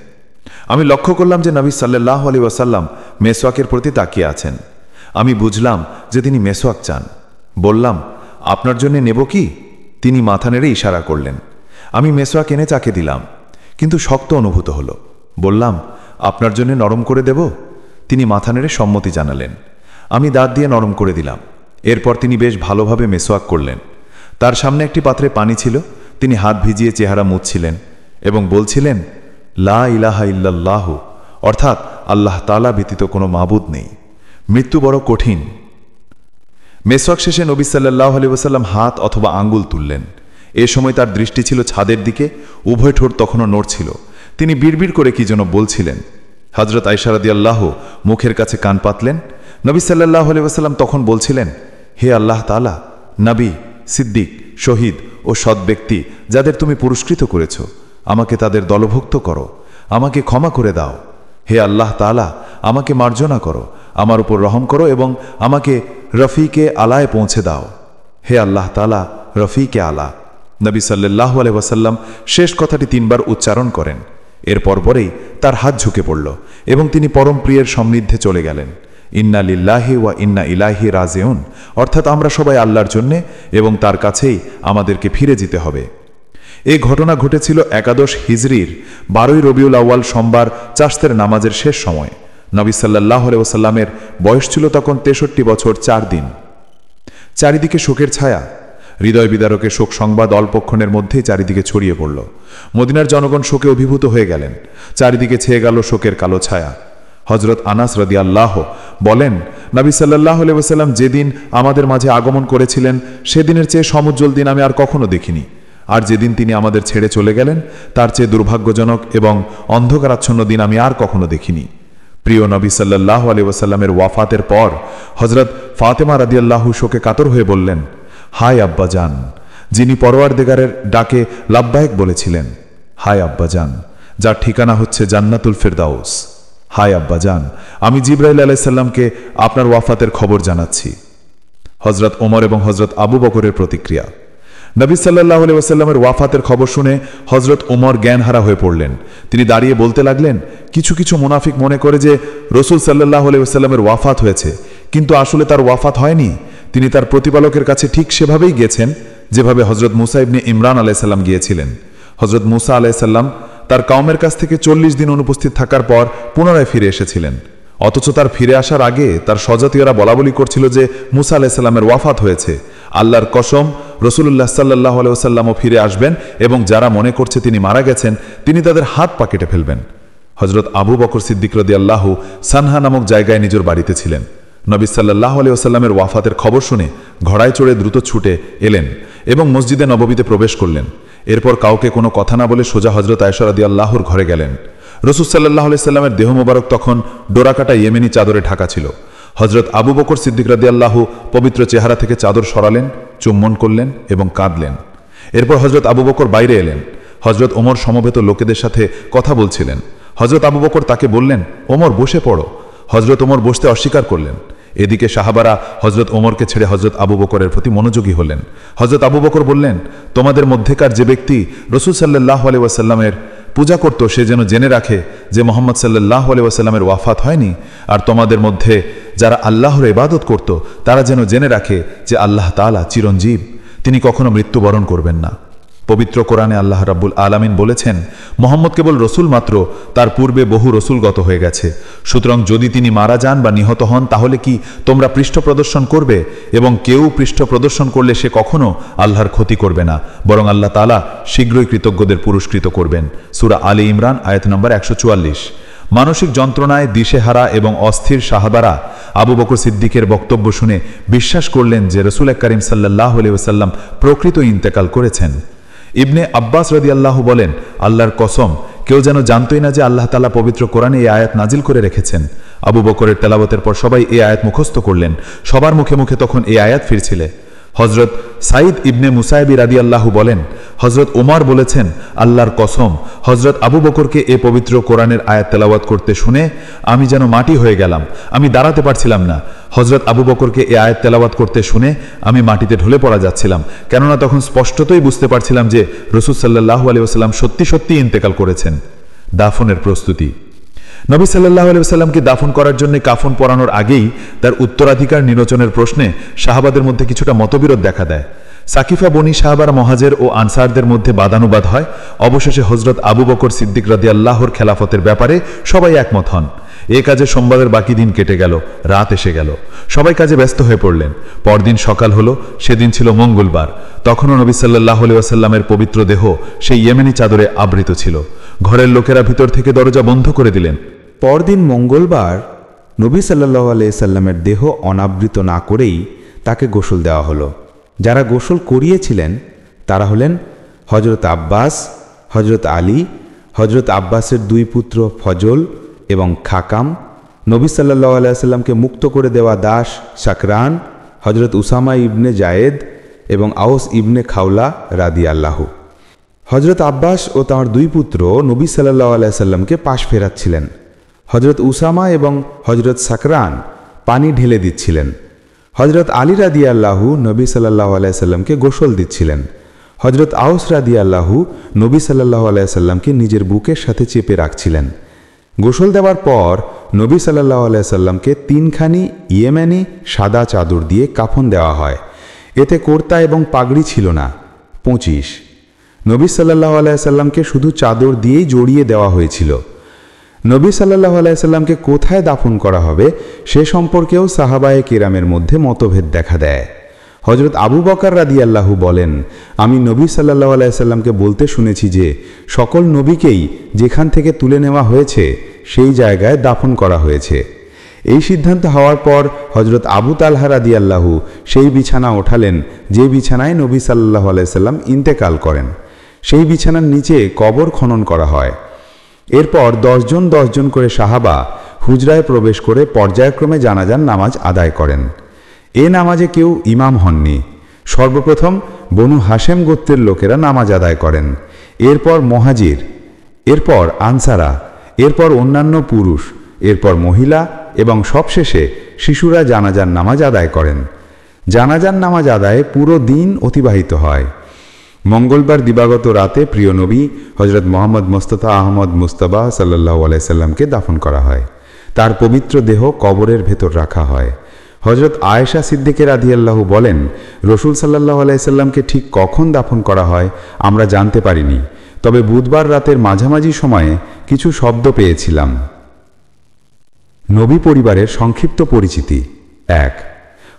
আমি লক্ষ্য করলাম যে নবী সাল্লাল্লাহু আলাইহি ওয়াসাল্লাম মেসওয়াকের প্রতি তাকিয়ে আছেন। আমি বুঝলাম যে তিনি মেসওয়াক চান। বললাম, আপনার জন্য নেব কি? তিনি মাথা নেড়ে ইশারা করলেন। আমি মেসওয়াক এনে চাকে দিলাম, কিন্তু শক্ত অনুভূত হলো। বললাম, আপনার জন্য নরম করে দেব? তিনি মাথা নেড়ে সম্মতি জানালেন। আমি দাঁত দিয়ে নরম করে দিলাম। এরপর তিনি বেশ ভালোভাবে মেসওয়াক করলেন। তার সামনে একটি পাত্রে পানি ছিল। তিনি হাত ভিজিয়ে চেহারা মুছছিলেন এবং বলছিলেন, লা ইলাহা ইল্লাল্লাহু, অর্থাৎ আল্লাহ তাআলা ব্যতীত কোনো মাবুদ নেই। মৃত্যু বড় কঠিন। মেসওয়াক শেষে নবী সাল্লাল্লাহু আলাইহি ওয়াসাল্লাম হাত অথবা আঙ্গুল তুললেন। এ সময় তার দৃষ্টি ছিল ছাদের দিকে। উভয় ঠোঁট তখনও নড়ছিল। তিনি বিড়বিড় করে কি যেন বলছিলেন। হযরত আয়েশা রাদিয়াল্লাহু মুখের কাছে কান পাতলেন। নবী সাল্লাল্লাহু আলাইহি ওয়াসাল্লাম তখন বলছিলেন, হে আল্লাহ তাআলা, নবী, সিদ্দিক, শহীদ ও সৎ ব্যক্তি যাদের তুমি পুরস্কৃত করেছ, আমাকে তাদের দলভুক্ত করো, আমাকে ক্ষমা করে দাও। হে আল্লাহ তাআলা, আমাকে মার্জনা করো, আমার উপর রহম করো এবং আমাকে রফিকে আলায় পৌঁছে দাও। হে আল্লাহ তাআলা, রফিকে আলা। নবী সাল্লাল্লাহু আলাইহি ওয়াসাল্লাম শেষ কথাটি 3 বার উচ্চারণ করেন। এরপর পরেই তার হাত ঝুঁকে পড়ল এবং তিনি পরম প্রিয়ের সমৃদ্ধে চলে গেলেন। ইন্না লিল্লাহি ওয়া ইন্না ইলাইহি রাজিউন, অর্থাৎ আমরা সবাই আল্লাহর জন্যে এবং তার কাছেই আমাদেরকে ফিরে যেতে হবে। এই ঘটনা ঘটেছিল একাদশ হিজরির 12ই রবিউল আউয়াল সোমবার চাশতের নামাজের শেষ সময়। নবী সাল্লাল্লাহু আলাইহি ওয়াসাল্লামের বয়স ছিল তখন 63 বছর 4 দিন। চারিদিকে শোকের ছায়া। হৃদয় বিদারকের শোক সংবাদ অল্পক্ষণের মধ্যেই চারিদিকে ছড়িয়ে পড়ল। মদিনার জনগণ শোকে অভিভূত হয়ে গেলেন। চারিদিকে ছেয়ে গেল শোকের কালো ছায়া। হযরত আনাস রাদিয়াল্লাহু বলেন, নবী সাল্লাল্লাহু আলাইহি ওয়াসাল্লাম যেদিন আমাদের মাঝে আগমন করেছিলেন সেদিনের চেয়ে সমুজ্জ্বল দিন আমি আর কখনো দেখিনি। আর যেদিন তিনি আমাদের ছেড়ে চলে গেলেন তার চেয়ে দুর্ভাগ্যজনক এবং অন্ধকারাচ্ছন্ন দিন আমি আর কখনো দেখিনি। প্রিয় নবী সাল্লাল্লাহু আলাইহি ওয়াসাল্লামের ওয়াফাতের পর হযরত ফাতেমা রাদিয়াল্লাহু শোকে কাতর হয়ে বললেন, হায় আব্বাজান, যিনি পরওয়ারদিগারের ডাকে লাব্বাইক বলেছিলেন। হায় আব্বাজান, যার ঠিকানা হচ্ছে জান্নাতুল ফিরদাউস। হায় আব্বাজান, আমি জিবরাইল আলাইহিস সালামকে আপনার ওয়াফাতের খবর জানাচ্ছি। হযরত ওমর এবং হযরত আবু বকরের প্রতিক্রিয়া। নবী সাল্লাল্লাহু আলাইহি ওয়াসাল্লামের ওয়াফাতের খবর শুনে হযরত ওমর জ্ঞানহারা হয়ে পড়লেন। তিনি দাঁড়িয়ে বলতে লাগলেন, কিছু কিছু মুনাফিক মনে করে যে রাসূল সাল্লাল্লাহু আলাইহি ওয়াসাল্লামের ওয়াফাত হয়েছে, কিন্তু আসলে তার ওয়াফাত হয়নি। তিনি তার প্রতিপালকের কাছে ঠিক সেভাবেই গিয়েছেন যেভাবে হযরত মুসা ইবনে ইমরান আলাইহিস সালাম গিয়েছিলেন। হযরত মুসা আলাইহিস সালাম তার কওমের কাছ থেকে 40 দিন অনুপস্থিত থাকার পর পুনরায় ফিরে এসেছিলেন। অথচ তার ফিরে আসার আগে তার স্বজাতীয়রা বলাবলি করছিল যে মুসা আলাইহিস সালামের ওয়াফাত হয়েছে। আল্লাহর কসম, রাসূলুল্লাহ সাল্লাল্লাহু আলাইহি ওয়াসাল্লামও ফিরে আসবেন এবং যারা মনে করছে তিনি মারা গেছেন তিনি তাদের হাত পা কেটে ফেলবেন। হযরত আবু বকর সিদ্দিক রাদিয়াল্লাহু সানহা নামক জায়গায় নিজের বাড়িতে ছিলেন। নবী সাল্লাল্লাহু আলাইহি ওয়াসাল্লামের ওয়াফাতের খবর শুনে ঘোড়ায় চড়ে দ্রুত ছুটে এলেন এবং মসজিদে নববীতে প্রবেশ করলেন। এরপর কাউকে কোনো কথা না বলে সোজা হযরত আয়েশা রাদিয়াল্লাহুর ঘরে গেলেন। রসুল সাল্লাহ আলাইসাল্লামের দেহ মোবারক তখন ডোরাকাটা ইয়েমেনি চাদরে ঢাকা ছিল। হজরত আবু বকর সিদ্দিক রাদিয়াল্লাহু পবিত্র চেহারা থেকে চাদর সরালেন, চুম্বন করলেন এবং কাঁদলেন। এরপর হজরত আবু বকর বাইরে এলেন। হজরত ওমর সমবেত লোকেদের সাথে কথা বলছিলেন। হজরত আবু বকর তাকে বললেন, ওমর বসে পড়ো। হজরত ওমর বসতে অস্বীকার করলেন। এদিকে সাহাবারা হজরত ওমরকে ছেড়ে হজরত আবু বকরের প্রতি মনোযোগী হলেন। হজরত আবু বকর বললেন, তোমাদের মধ্যেকার যে ব্যক্তি রসুল সাল্লাল্লাহু আলাইহি ওয়াসাল্লামের পূজা করত সে যেন জেনে রাখে যে মোহাম্মদ সাল্লাল্লাহু আলাইহি ওয়াসাল্লামের ওয়াফাত হয়নি, আর তোমাদের মধ্যে যারা আল্লাহর ইবাদত করত তারা যেন জেনে রাখে যে আল্লাহ তাআলা চিরঞ্জীব, তিনি কখনো মৃত্যুবরণ করবেন না। পবিত্র কোরআনে আল্লাহ রাব্বুল আলামিন বলেছেন, মোহাম্মদ কেবল রসুল মাত্র, তার পূর্বে বহু রসুলগত হয়ে গেছে। সুতরাং যদি তিনি মারা যান বা নিহত হন তাহলে কি তোমরা পৃষ্ঠ প্রদর্শন করবে? এবং কেউ পৃষ্ঠ প্রদর্শন করলে সে কখনো আল্লাহর ক্ষতি করবে না, বরং আল্লাহ তাআলা শীঘ্রই কৃতজ্ঞদের পুরস্কৃত করবেন। সূরা আলী ইমরান আয়াত নম্বর 144। মানসিক যন্ত্রণায় দিশেহারা এবং অস্থির সাহাবারা আবু বকর সিদ্দিকের বক্তব্য শুনে বিশ্বাস করলেন যে রাসূল করিম সাল্লাল্লাহু আলাইহি ওয়াসাল্লাম প্রকৃত ইন্তেকাল করেছেন। ইবনে আব্বাস রাদিয়াল্লাহু বলেন, আল্লাহর কসম, কেউ যেন জানতই না যে আল্লাহ তাআলা পবিত্র কোরআনে এই আয়াত নাজিল করে রেখেছেন। আবু বকরের তেলাওয়াতের পর সবাই এই আয়াত মুখস্থ করলেন। সবার মুখে মুখে তখন এই আয়াত ফিরছিল। হজরত সাইদ ইবনে মুসাইবি রাদিয়াল্লাহু বলেন, হজরত ওমর বলেছেন, আল্লাহর কসম, হজরত আবু বকরকে এ পবিত্র কোরআনের আয়াত তেলাওয়াত করতে শুনে আমি যেন মাটি হয়ে গেলাম, আমি দাঁড়াতে পারছিলাম না। হজরত আবু বকরকে এ আয়াত তেলাওয়াত করতে শুনে আমি মাটিতে ঢলে পড়া যাচ্ছিলাম, কেননা তখন স্পষ্টতই বুঝতে পারছিলাম যে রাসূল সাল্লাল্লাহু আলাইহি ওয়াসাল্লাম সত্যি সত্যি ইন্তেকাল করেছেন। দাফনের প্রস্তুতি। নবী সাল্লাল্লাহু আলাইহি ওয়াসাল্লামকে দাফন করার জন্য কাফন পরানোর আগেই তার উত্তরাধিকার নির্বাচনের প্রশ্নে সাহাবাদের মধ্যে কিছুটা মতবিরোধ দেখা দেয়। সাকিফা বনি সাহাবার মহাজের ও আনসারদের মধ্যে বাদানুবাদ হয়। অবশেষে হজরত আবু বকর সিদ্দিক রাদিয়াল্লাহুর খেলাফতের ব্যাপারে সবাই একমত হন। এ কাজে সোমবারের বাকি দিন কেটে গেল, রাত এসে গেল, সবাই কাজে ব্যস্ত হয়ে পড়লেন। পরদিন সকাল হলো, সেদিন ছিল মঙ্গলবার। তখনও নবী সাল্লাল্লাহু আলাইহি ওয়াসাল্লামের পবিত্র দেহ সেই ইয়েমেনি চাদরে আবৃত ছিল। ঘরের লোকেরা ভিতর থেকে দরজা বন্ধ করে দিলেন। পরদিন মঙ্গলবার নবী সাল্লাল্লাহু আলাইহি সাল্লামের দেহ অনাবৃত না করেই তাকে গোসল দেওয়া হলো। যারা গোসল করিয়েছিলেন তারা হলেন হজরত আব্বাস, হজরত আলী, হজরত আব্বাসের দুই পুত্র ফজল এবং খাকাম, নবী সাল্লাল্লাহু আলাইহি সাল্লামকে মুক্ত করে দেওয়া দাস সাকরান, হজরত উসামা ইবনে জায়েদ এবং আউস ইবনে খাওলা রাদিয়াল্লাহু। হজরত আব্বাস ও তাঁর দুই পুত্র নবী সাল্লাল্লাহু আলাইহি সাল্লামকে পাশ ফেরাচ্ছিলেন। হজরত উসামা এবং হজরত সাকরান পানি ঢেলে দিচ্ছিলেন। হজরত আলী রাদিয়াল্লাহু নবী সাল্লাল্লাহু আলাইহি সাল্লামকে গোসল দিচ্ছিলেন। হজরত আউস রাদিয়াল্লাহু নবী সাল্লাল্লাহু আলাইহি সাল্লামকে নিজের বুকের সাথে চেপে রাখছিলেন। গোসল দেওয়ার পর নবী সাল্লাল্লাহু আলাইহি সাল্লামকে তিনখানি ইয়েমেনি সাদা চাদর দিয়ে কাফন দেওয়া হয়। এতে কুর্তা এবং পাগড়ি ছিল না। 25 নবী সাল্লাল্লাহু আলাইহি সাল্লামকে শুধু চাদর দিয়েই জড়িয়ে দেওয়া হয়েছিল। নবী সাল্লাল্লাহু আলাইহি সাল্লামকে কোথায় দাফন করা হবে সে সম্পর্কেও সাহাবায়ে কিরামের মধ্যে মতভেদ দেখা দেয়। হজরত আবু বকর রাদিয়াল্লাহু বলেন, আমি নবী সাল্লাল্লাহু আলাইহি সাল্লামকে বলতে শুনেছি যে সকল নবীকেই যেখান থেকে তুলে নেওয়া হয়েছে সেই জায়গায় দাফন করা হয়েছে। এই সিদ্ধান্ত হওয়ার পর হজরত আবু তালহা রাদিয়াল্লাহু সেই বিছানা ওঠালেন যে বিছানায় নবী সাল্লাল্লাহু আলাইহি সাল্লাম ইন্তেকাল করেন। সেই বিছানার নিচে কবর খনন করা হয়। এরপর 10 জন করে সাহাবা হুজরায় প্রবেশ করে পর্যায়ক্রমে জানাজার নামাজ আদায় করেন। এ নামাজে কেউ ইমাম হননি। সর্বপ্রথম বনু হাশেম গোত্রের লোকেরা নামাজ আদায় করেন, এরপর মুহাজির, এরপর আনসারা, এরপর অন্যান্য পুরুষ, এরপর মহিলা এবং সবশেষে শিশুরা জানাজার নামাজ আদায় করেন। জানাজার নামাজ আদায়ে পুরো দিন অতিবাহিত হয়। মঙ্গলবার দিবাগত রাতে প্রিয় নবী হজরত মোহাম্মদ মুস্তাফা আহমদ মুস্তাবা সাল্লাল্লাহু আলাইহি সাল্লামকে দাফন করা হয়। তার পবিত্র দেহ কবরের ভেতর রাখা হয়। হজরত আয়েশা সিদ্দিকা রাদিয়াল্লাহু বলেন, রসুল সাল্লাল্লাহু আলাইহি সাল্লামকে ঠিক কখন দাফন করা হয় আমরা জানতে পারিনি, তবে বুধবার রাতের মাঝামাঝি সময়ে কিছু শব্দ পেয়েছিলাম। নবী পরিবারের সংক্ষিপ্ত পরিচিতি। 1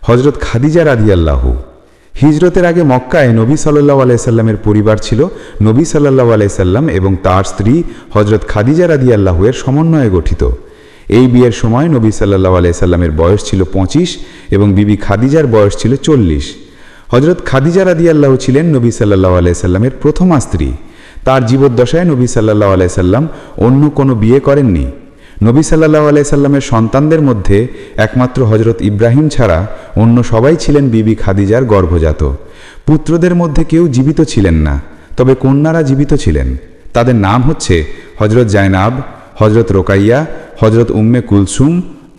হজরত খাদিজা রাদিয়াল্লাহু। হিজরতের আগে মক্কায় নবী সাল্লাল্লাহু আলাইহি সাল্লামের পরিবার ছিল নবী সাল্লাল্লাহু আলাইহি সাল্লাম এবং তার স্ত্রী হজরত খাদিজা রাদিয়াল্লাহু এর সমন্বয়ে গঠিত। এই বিয়ের সময় নবী সাল্লাল্লাহু আলাইহি সাল্লামের বয়স ছিল 25 এবং বিবি খাদিজার বয়স ছিল 40। হজরত খাদিজা রাদিয়াল্লাহু ছিলেন নবী সাল্লাল্লাহু আলাইহি সাল্লামের প্রথমা স্ত্রী। তার জীবদ্দশায় নবী সাল্লাল্লাহু আলাইহি সাল্লাম অন্য কোনো বিয়ে করেননি। নবী সাল্লাল্লাহু আলাইহি সাল্লামের সন্তানদের মধ্যে একমাত্র হজরত ইব্রাহিম ছাড়া অন্য সবাই ছিলেন বিবি খাদিজার গর্ভজাত। পুত্রদের মধ্যে কেউ জীবিত ছিলেন না, তবে কন্যারা জীবিত ছিলেন। তাদের নাম হচ্ছে হজরত জায়নাব, হজরত রোকাইয়া, হজরত উম্মে কুলসুম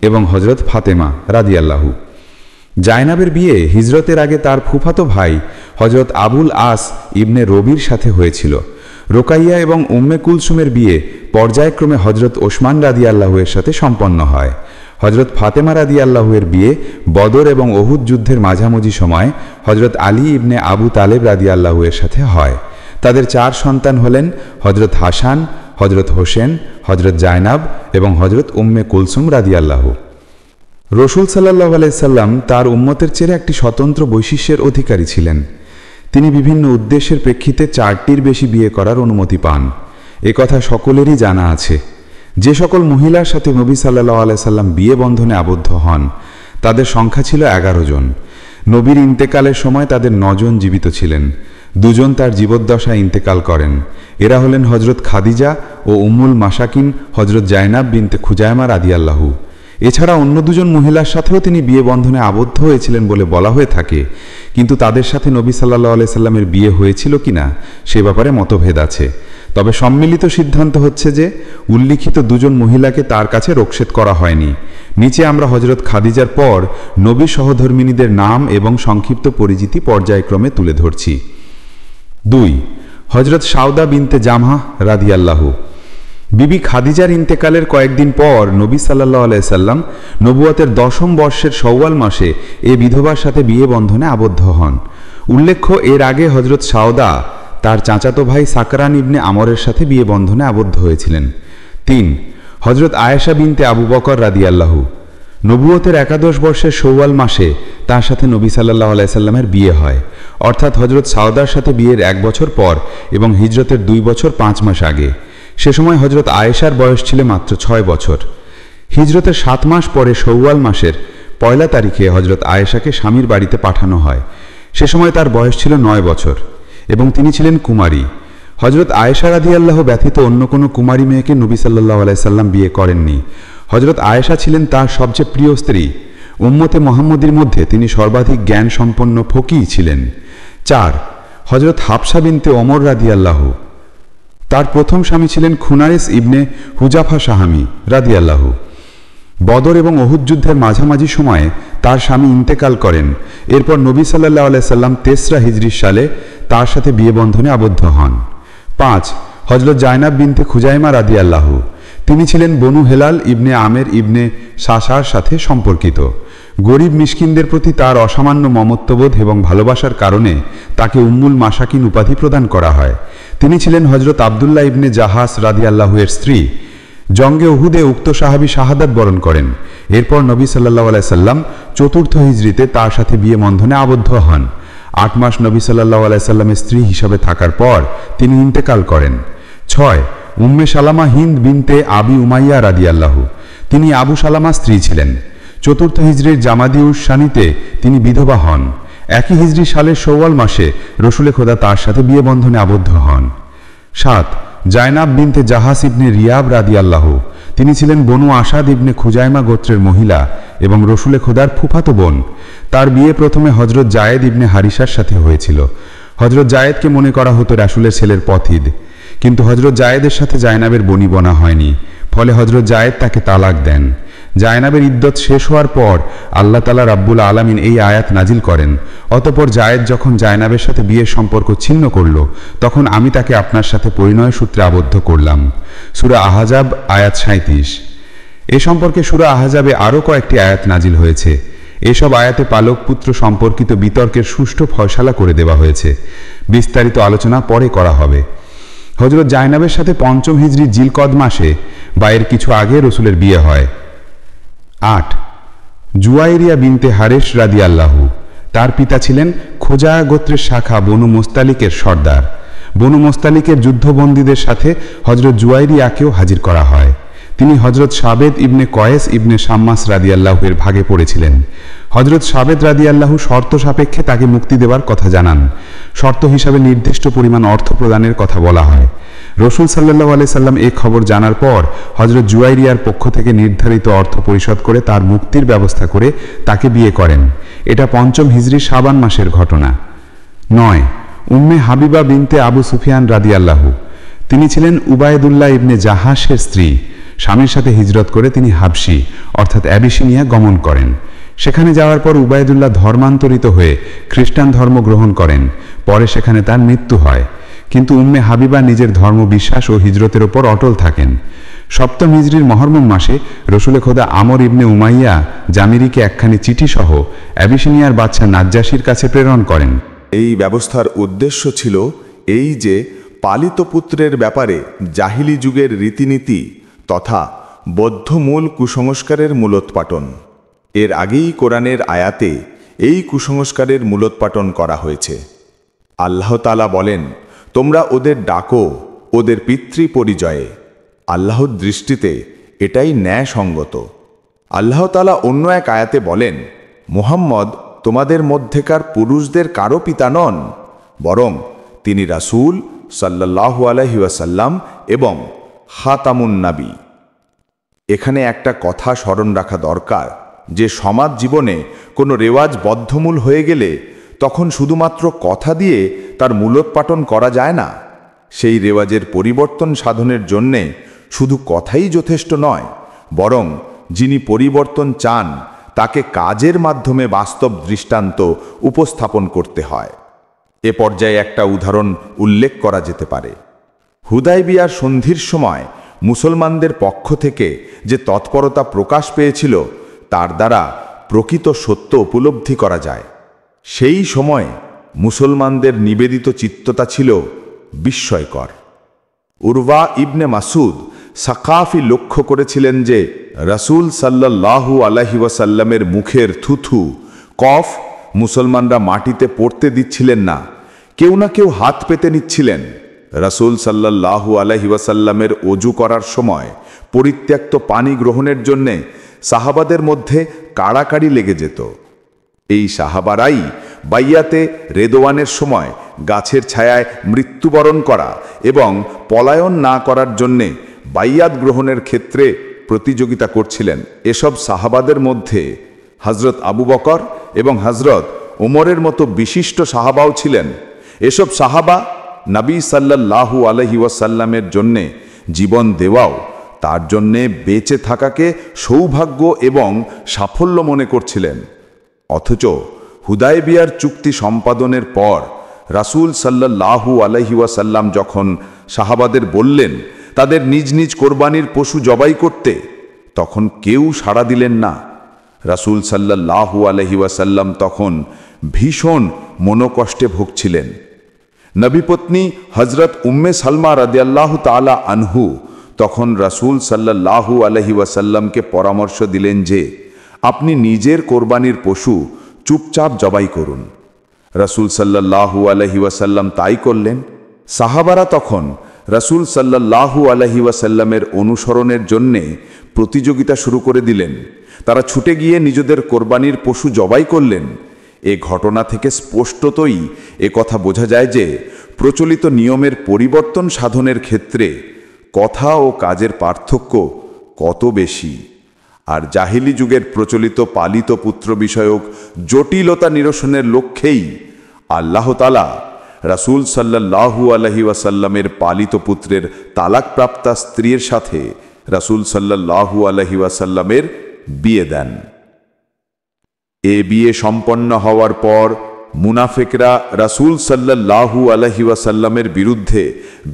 এবং হজরত ফাতেমা রাদিয়াল্লাহু। জায়নাবের বিয়ে হিজরতের আগে তার ফুফাতো ভাই হজরত আবুল আস ইবনে রবির সাথে হয়েছিল। রোকাইয়া এবং উম্মে কুলসুমের বিয়ে পর্যায়ক্রমে হজরত ওসমান রাদিয়াল্লাহু এর সাথে সম্পন্ন হয়। হজরত ফাতেমা রাদিয়াল্লাহু এর বিয়ে বদর এবং ওহুদ যুদ্ধের মাঝামাঝি সময় হজরত আলী ইবনে আবু তালেব রাদিয়াল্লাহু এর সাথে হয়। তাদের 4 সন্তান হলেন হজরত হাসান, হজরত হোসেন, হজরত জায়নাব এবং হজরত উম্মে কুলসুম রাদিয়াল্লাহু। রসুল সাল্লাল্লাহু আলাইহি সাল্লাম তার উম্মতের চেয়ে একটি স্বতন্ত্র বৈশিষ্ট্যের অধিকারী ছিলেন। তিনি বিভিন্ন উদ্দেশ্যের প্রেক্ষিতে 4টির বেশি বিয়ে করার অনুমতি পান। কথা সকলেরই জানা আছে। যে সকল মহিলার সাথে নবী সাল্লাল্লাহু আলাইহি সাল্লাম বিয়ে বন্ধনে আবদ্ধ হন তাদের সংখ্যা ছিল 11 জন। নবীর ইন্তেকালের সময় তাদের 9 জন জীবিত ছিলেন। 2 জন তার জীবদ্দশায় ইন্তেকাল করেন। এরা হলেন হজরত খাদিজা ও উম্মুল মাসাকিন হজরত জায়নাব বিনতে খুজায়মা রাদিয়াল্লাহু। এছাড়া অন্য 2 জন মহিলার সাথেও তিনি বিয়ে বন্ধনে আবদ্ধ হয়েছিলেন বলে বলা হয়ে থাকে, কিন্তু তাদের সাথে নবী সাল্লাল্লাহু আলাইহি সাল্লামের বিয়ে হয়েছিল কিনা সে ব্যাপারে মতভেদ আছে। তবে সম্মিলিত সিদ্ধান্ত হচ্ছে যে উল্লিখিত 2 জন মহিলাকে তার কাছে রোকসেত করা হয়নি। নিচে আমরা হজরত খাদিজার পর নবী সহধর্মিনীদের নাম এবং সংক্ষিপ্ত পরিচিতি পর্যায়ক্রমে তুলে ধরছি। 2. হজরত সাউদা বিনতে জামহা রাদিয়াল্লাহু। বিবি খাদিজার ইন্তেকালের কয়েকদিন পর নবী সাল্লাল্লাহু আলাইহি সাল্লাম নবুয়তের 10ম বর্ষের শওয়াল মাসে এ বিধবার সাথে বিয়ে বন্ধনে আবদ্ধ হন। উল্লেখ্য, এর আগে হজরত সাউদা তার চাচাতো ভাই সাকরান ইবনে আমরের সাথে বিয়ে বন্ধনে আবদ্ধ হয়েছিলেন। 3. হজরত আয়েশা বিনতে আবু বকর রাদিয়াল্লাহু। নবুয়তের 11 বর্ষের শওয়াল মাসে তার সাথে নবী সাল্লাল্লাহু আলাইহি সাল্লামের বিয়ে হয়, অর্থাৎ হজরত সাউদার সাথে বিয়ের 1 বছর পর এবং হিজরতের 2 বছর 5 মাস আগে। সে সময় হজরত আয়েশার বয়স ছিল মাত্র 6 বছর। হিজরতের 7 মাস পরে শওয়াল মাসের 1 তারিখে হজরত আয়েশাকে স্বামীর বাড়িতে পাঠানো হয়। সে সময় তার বয়স ছিল 9 বছর এবং তিনি ছিলেন কুমারী। হজরত আয়েশা রাদিয়াল্লাহু ব্যতীত অন্য কোনো কুমারী মেয়েকে নবী সাল্লাল্লাহু আলাইহি সাল্লাম বিয়ে করেননি। হজরত আয়েশা ছিলেন তার সবচেয়ে প্রিয় স্ত্রী। উম্মতে মুহাম্মদীর মধ্যে তিনি সর্বাধিক জ্ঞান সম্পন্ন ফকিহ ছিলেন। 4. হজরত হাফসা বিনতে ওমর রাদিয়াল্লাহু। তার প্রথম স্বামী ছিলেন খুনাইস ইবনে হুজাফা সাহামি রাদিয়াল্লাহু। বদর এবং ওহুদ যুদ্ধের মাঝামাঝি সময়ে তার স্বামী ইন্তেকাল করেন। এরপর নবী সাল্লাল্লাহু আলাইহি সাল্লাম 3রা হিজরি সালে তার সাথে বিয়ে বন্ধনে আবদ্ধ হন। 5. হজরত জায়নাব বিনতে খুজাইমা রাদিয়াল্লাহু। তিনি ছিলেন বনু হেলাল ইবনে আমের ইবনে সাসার সাথে সম্পর্কিত। গরিব মিসকিনদের প্রতি তার অসামান্য মমত্ববোধ এবং ভালোবাসার কারণে তাকে উম্মুল মাসাকিন উপাধি প্রদান করা হয়। তিনি ছিলেন হজরত আবদুল্লাহ ইবনে জাহাস রাদিয়াল্লাহু এর স্ত্রী। জঙ্গে উহুদে উক্ত সাহাবী শাহাদাত বরণ করেন। এরপর নবী সাল্লাল্লাহু আলাইহি সাল্লাম 4র্থ হিজরিতে তার সাথে বিয়ে বন্ধনে আবদ্ধ হন। 8 মাস নবী সাল্লাল্লাহু আলাইহি সাল্লামের স্ত্রী হিসাবে থাকার পর তিনি ইন্তেকাল করেন। 6. উম্মে সালামা হিন্দ বিনতে আবি উমাইয়া রাদিয়াল্লাহু। তিনি আবু সালামার স্ত্রী ছিলেন। 4র্থ হিজরির জামাদি উস-সানিতে তিনি বিধবা হন। একই হিজরি সালের শওয়াল মাসে রসুলে খোদা তার সাথে বিয়ে বন্ধনে আবদ্ধ হন। 7. জায়নাব বিনতে জাহাস ইবনে রিয়াব রাদিয়াল্লাহু। তিনি ছিলেন বনু আসাদ ইবনে খুজাইমা গোত্রের মহিলা এবং রসুলে খোদার ফুফাতো বোন। তার বিয়ে প্রথমে হজরত জায়েদ ইবনে হারিসার সাথে হয়েছিল। হজরত জায়েদকে মনে করা হতো রাসূলের ছেলের পথিদ, কিন্তু হজরত জায়েদের সাথে জায়নাবের বনিবনা হয়নি, ফলে হজরত জায়েদ তাকে তালাক দেন। জায়নাবের ইদ্দত শেষ হওয়ার পর আল্লাহ তাআলা রাব্বুল আলামিন এই আয়াত নাজিল করেন, অতঃপর জায়েদ যখন জায়নাবের সাথে বিয়ের সম্পর্ক ছিন্ন করল তখন আমি তাকে আপনার সাথে পরিণয় সূত্রে আবদ্ধ করলাম। সূরা আহজাব আয়াত 37। এ সম্পর্কে সূরা আহজাবে আরও কয়েকটি আয়াত নাজিল হয়েছে। এসব আয়াতে পালক পুত্র সম্পর্কিত বিতর্কের সুষ্ঠু ফয়সালা করে দেওয়া হয়েছে। বিস্তারিত আলোচনা পরে করা হবে। হজরত জায়নাবের সাথে 5ম হিজরি জিলকদ মাসে বা এর কিছু আগে রসুলের বিয়ে হয়। 8. জুয়াইরিয়া বিনতে হারেস রাদিয়াল্লাহু। তার পিতা ছিলেন খোজা গোত্রের শাখা বনু মোস্তালিকের সর্দার। বনু মোস্তালিকের যুদ্ধবন্দীদের সাথে হজরত জুয়াইরিয়াকেও হাজির করা হয়। তিনি হজরত সাবেদ ইবনে কয়েস ইবনে শাম্মাস রাদিয়াল্লাহু এর ভাগে পড়েছিলেন। হজরত সাবেদ রাদিয়াল্লাহু শর্ত সাপেক্ষে তাকে মুক্তি দেওয়ার কথা জানান। শর্ত হিসাবে নির্দিষ্ট পরিমাণ অর্থ প্রদানের কথা বলা হয়। রসুল সাল্লাল্লাহু আলাইহি সাল্লাম এই খবর জানার পর হজরত জুয়াইরিয়ার পক্ষ থেকে নির্ধারিত অর্থ পরিশোধ করে তার মুক্তির ব্যবস্থা করে তাকে বিয়ে করেন। এটা ৫ম হিজরি শাবান মাসের ঘটনা। ৯ উম্মে হাবিবা বিনতে আবু সুফিয়ান রাদিয়াল্লাহু। তিনি ছিলেন উবায়দুল্লাহ ইবনে জাহাশের স্ত্রী। স্বামীর সাথে হিজরত করে তিনি হাবশি অর্থাৎ অ্যাবিসিনিয়া গমন করেন। সেখানে যাওয়ার পর উবায়দুল্লাহ ধর্মান্তরিত হয়ে খ্রিস্টান ধর্ম গ্রহণ করেন। পরে সেখানে তার মৃত্যু হয়। কিন্তু উম্মে হাবিবা নিজের ধর্ম বিশ্বাস ও হিজরতের ওপর অটল থাকেন। ৭ম হিজরির মহররম মাসে রসুলে খোদা আমর ইবনে উমাইয়া জামিরিকে একখানি চিঠি সহ অ্যাবিসিনিয়ার বাদশা নাজ্জাশীর কাছে প্রেরণ করেন। এই ব্যবস্থার উদ্দেশ্য ছিল এই যে পালিত পুত্রের ব্যাপারে জাহিলি যুগের রীতিনীতি তথা বৌদ্ধমূল কুসংস্কারের মূলোৎপাটন। এর আগেই কোরআনের আয়াতে এই কুসংস্কারের মূলোৎপাটন করা হয়েছে। আল্লাহ তাআলা বলেন, তোমরা ওদের ডাকো ওদের পিতৃ পরিচয়ে। আল্লাহর দৃষ্টিতে এটাই ন্যায়সঙ্গত। আল্লাহ তাআলা অন্য এক আয়াতে বলেন, মুহাম্মদ তোমাদের মধ্যেকার পুরুষদের কারো পিতা নন, বরং তিনি রাসূল সাল্লাল্লাহু আলাইহি ওয়াসাল্লাম এবং খাতামুন নবী। এখানে একটা কথা স্মরণ রাখা দরকার যে সমাজ জীবনে কোনো রেওয়াজ বদ্ধমূল হয়ে গেলে তখন শুধুমাত্র কথা দিয়ে তার মূলোৎপাটন করা যায় না। সেই রেওয়াজের পরিবর্তন সাধনের জন্যে শুধু কথাই যথেষ্ট নয়, বরং যিনি পরিবর্তন চান তাকে কাজের মাধ্যমে বাস্তব দৃষ্টান্ত উপস্থাপন করতে হয়। এ পর্যায়ে একটা উদাহরণ উল্লেখ করা যেতে পারে। হুদায়বিয়ার সন্ধির সময় মুসলমানদের পক্ষ থেকে যে তৎপরতা প্রকাশ পেয়েছিল তার দ্বারা প্রকৃত সত্য উপলব্ধি করা যায়। সেই সময় মুসলমানদের নিবেদিত চিত্ততা ছিল বিস্ময়কর। উরওয়া ইবনে মাসুদ সাকাফি লক্ষ্য করেছিলেন যে রাসূল সাল্লাল্লাহু আলাইহি ওয়াসাল্লামের মুখের থুথু কফ মুসলমানরা মাটিতে পড়তে দিচ্ছিলেন না, কেউ না কেউ হাত পেতে নিচ্ছিলেন। রাসূল সাল্লাল্লাহু আলাইহি ওয়াসাল্লামের ওযু করার সময় পরিত্যক্ত পানি গ্রহণের জন্যে সাহাবাদের মধ্যে কাড়াকাড়ি লেগে যেত। এই সাহাবারাই বাইয়াতে রেদওয়ানের সময় গাছের ছায়ায় মৃত্যুবরণ করা এবং পলায়ন না করার জন্যে বাইয়াত গ্রহণের ক্ষেত্রে প্রতিযোগিতা করছিলেন। এসব সাহাবাদের মধ্যে হযরত আবু বকর এবং হযরত ওমরের মতো বিশিষ্ট সাহাবাও ছিলেন। এসব সাহাবা নবী সাল্লাল্লাহু আলাইহি ওয়াসাল্লামের জন্যে জীবন দেওয়াও তার জন্যে বেঁচে থাকাকে সৌভাগ্য এবং সাফল্য মনে করছিলেন। অথচ হুদায়বিয়ার চুক্তি সম্পাদনের পর রাসূল সাল্লাল্লাহু আলাইহি ওয়াসাল্লাম যখন সাহাবাদের বললেন তাদের নিজ নিজ কোরবানির পশু জবাই করতে, তখন কেউ সাড়া দিলেন না। রাসূল সাল্লাল্লাহু আলাইহি ওয়াসাল্লাম তখন ভীষণ মনোকষ্টে ভুগছিলেন। নবীপত্নী হযরত উম্মে সালমা রাদিয়াল্লাহু তাআলা আনহু তখন রাসূল সাল্লাল্লাহু আলাইহি ওয়াসাল্লামকে পরামর্শ দিলেন যে আপনি নিজের কোরবানির পশু চুপচাপ জবাই করুন। রাসূল সাল্লাল্লাহু আলাইহি ওয়াসাল্লাম তাই করলেন। সাহাবারা তখন রাসূল সাল্লাল্লাহু আলাইহি ওয়াসাল্লামের অনুসরণের জন্যে প্রতিযোগিতা শুরু করে দিলেন। তারা ছুটে গিয়ে নিজেদের কোরবানির পশু জবাই করলেন। এ ঘটনা থেকে স্পষ্টতই এ কথা বোঝা যায় যে প্রচলিত নিয়মের পরিবর্তন সাধনের ক্ষেত্রে কথা ও কাজের পার্থক্য কত বেশি। আর জাহিলি যুগের প্রচলিত পালিত পুত্র বিষয়ক জটিলতা নিরসনের লক্ষ্যেই আল্লাহ তাআলা রাসূল সাল্লাল্লাহু আলাইহি ওয়াসাল্লামের পালিত পুত্রের তালাকপ্রাপ্তা স্ত্রীর সাথে রাসূল সাল্লাল্লাহু আলাইহি ওয়াসাল্লামের বিয়ে দেন। এ বিয়ে সম্পন্ন হওয়ার পর মুনাফিকরা রাসূল সাল্লাল্লাহু আলাইহি ওয়াসাল্লামের বিরুদ্ধে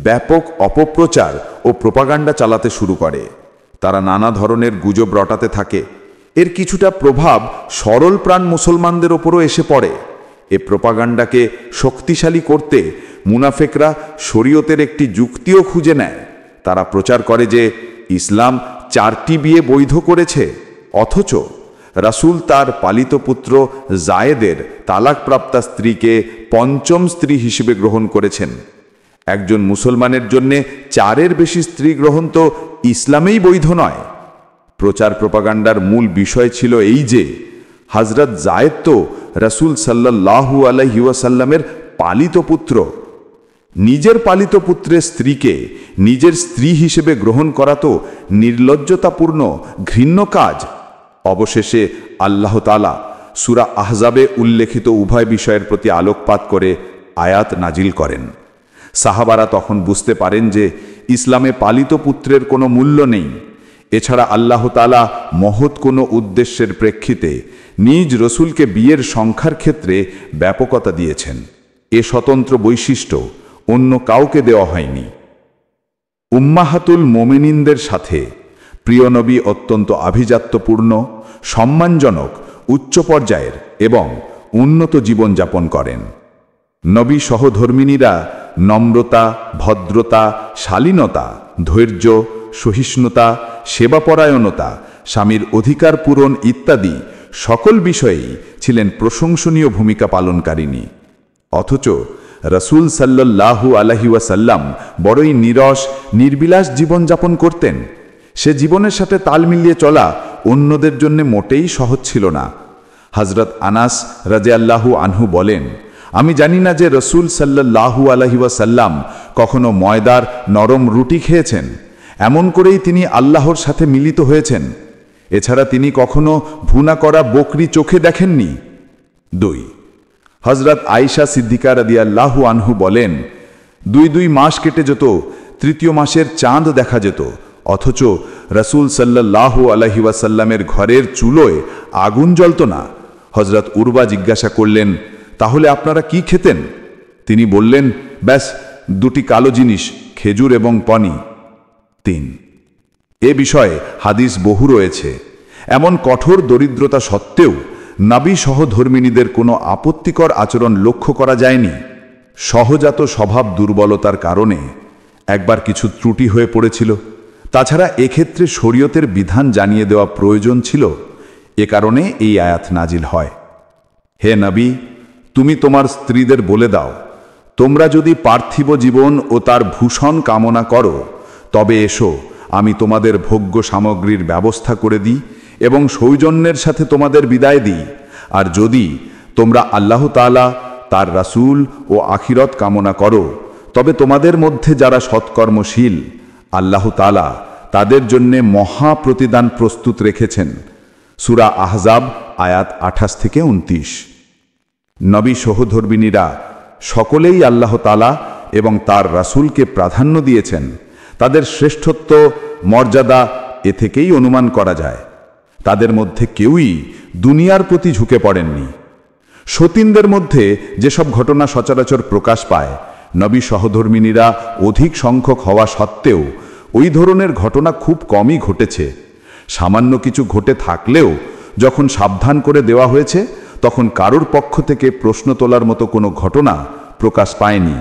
ব্যাপক অপপ্রচার ও প্রোপাগান্ডা চালাতে শুরু করে। তারা নানা ধরনের গুজব রটাতে থাকে। এর কিছুটা প্রভাব সরল প্রাণ মুসলমানদের ওপরও এসে পড়ে। এ প্রোপাগান্ডাকে শক্তিশালী করতে মুনাফিকরা শরীয়তের একটি যুক্তিও খুঁজে নেয়। তারা প্রচার করে যে ইসলাম 4টি বিয়ে বৈধ করেছে, অথচ রাসূল তার পালিত পুত্র জায়েদের তালাকপ্রাপ্তা স্ত্রীকে 5ম স্ত্রী হিসেবে গ্রহণ করেছেন। একজন মুসলমানের জন্য 4-এর বেশি স্ত্রী গ্রহণ তো ইসলামেই বৈধ নয়। প্রচার প্রোপাগান্ডার মূল বিষয় ছিল এই যে হযরত জায়েদ তো রাসূল সাল্লাল্লাহু আলাইহি ওয়াসাল্লামের পালিত পুত্র। নিজের পালিত পুত্রের স্ত্রীকে নিজের স্ত্রী হিসেবে গ্রহণ করা তো নির্লজ্জতাপূর্ণ ঘৃণ্য কাজ। অবশেষে আল্লাহ তাআলা সূরা আহজাবে উল্লেখিত উভয় বিষয়ের প্রতি আলোকপাত করে আয়াত নাজিল করেন। সাহাবারা তখন বুঝতে পারেন যে ইসলামে পালিত পুত্রের কোনো মূল্য নেই। এছাড়া আল্লাহ তাআলা মহৎ কোনো উদ্দেশ্যের প্রেক্ষিতে নিজ রসুলকে বিয়ের সংখ্যার ক্ষেত্রে ব্যাপকতা দিয়েছেন। এ স্বতন্ত্র বৈশিষ্ট্য অন্য কাউকে দেওয়া হয়নি। উম্মাহাতুল মোমিনিনদের সাথে প্রিয় নবী অত্যন্ত আভিজাত্যপূর্ণ, সম্মানজনক, উচ্চ পর্যায়ের এবং উন্নত জীবনযাপন করেন। নবী সহধর্মিনীরা নম্রতা, ভদ্রতা, শালীনতা, ধৈর্য, সহিষ্ণুতা, সেবাপরায়ণতা, স্বামীর অধিকার পূরণ ইত্যাদি সকল বিষয়েই ছিলেন প্রশংসনীয় ভূমিকা পালনকারিণী। অথচ রাসূল সাল্লাল্লাহু আলাইহি ওয়াসাল্লাম বড়ই নিরস, নির্বিলাস জীবনযাপন করতেন। সে জীবনের সাথে তাল মিলিয়ে চলা অন্যদের জন্য মোটেই সহজ ছিল না। হযরত আনাস রাদিয়াল্লাহু আনহু বলেন, আমি জানি না যে রাসূল সাল্লাল্লাহু আলাইহি ওয়াসাল্লাম কখনো ময়দার নরম রুটি খেয়েছেন। এমন করেই তিনি আল্লাহর সাথে মিলিত হয়েছেন। এছাড়া তিনি কখনো ভুনা করা বকরি চোখে দেখেননি। 2 হযরত আয়েশা সিদ্দিকা রাদিয়াল্লাহু আনহু বলেন, 2 মাস কেটে যেত, তৃতীয় মাসের চাঁদ দেখা যেত, অথচ রাসূল সাল্লাল্লাহু আলাইহি ওয়াসাল্লামের ঘরের চুলোয় আগুন জ্বলত না। হযরত উরবা জিজ্ঞাসা করলেন, তাহলে আপনারা কি খেতেন? তিনি বললেন, ব্যাস 2টি কালো জিনিস, খেজুর এবং পনি। 3 এ বিষয়ে হাদিস বহু রয়েছে। এমন কঠোর দরিদ্রতা সত্ত্বেও নবী সহধর্মিনীদের কোনো আপত্তিকর আচরণ লক্ষ্য করা যায়নি। সহজাত স্বভাব দুর্বলতার কারণে একবার কিছু ত্রুটি হয়ে পড়েছিল। তাছাড়া এক্ষেত্রে শরীয়তের বিধান জানিয়ে দেওয়া প্রয়োজন ছিল। এ কারণে এই আয়াত নাজিল হয়। হে নবী, তুমি তোমার স্ত্রীদের বলে দাও, তোমরা যদি পার্থিব জীবন ও তার ভূষণ কামনা করো, তবে এসো, আমি তোমাদের ভোগ্য সামগ্রীর ব্যবস্থা করে দিই এবং সৌজন্যের সাথে তোমাদের বিদায় দিই। আর যদি তোমরা আল্লাহ তাআলা, তার রাসূল ও আখিরত কামনা করো, তবে তোমাদের মধ্যে যারা সৎকর্মশীল, আল্লাহ তাআলা তাদের জন্য মহা প্রতিদান প্রস্তুত রেখেছেন। সূরা আহজাব আয়াত 28 থেকে 29। নবী সহধর্মিনীরা সকলেই আল্লাহ তাআলা এবং তার রাসূলকে প্রাধান্য দিয়েছেন। তাদের শ্রেষ্ঠত্ব, মর্যাদা এ থেকেই অনুমান করা যায়। তাদের মধ্যে কেউই দুনিয়ার প্রতি ঝুঁকে পড়েননি। সতীনদের মধ্যে যেসব ঘটনা সচরাচর প্রকাশ পায়, নবী সহধর্মিনীরা অধিক সংখ্যক হওয়া সত্ত্বেও ওই ধরনের ঘটনা খুব কমই ঘটেছে। সামান্য কিছু ঘটে থাকলেও যখন সাবধান করে দেওয়া হয়েছে, তখন কারোর পক্ষ থেকে প্রশ্ন তোলার মতো কোনো ঘটনা প্রকাশ পায়নি।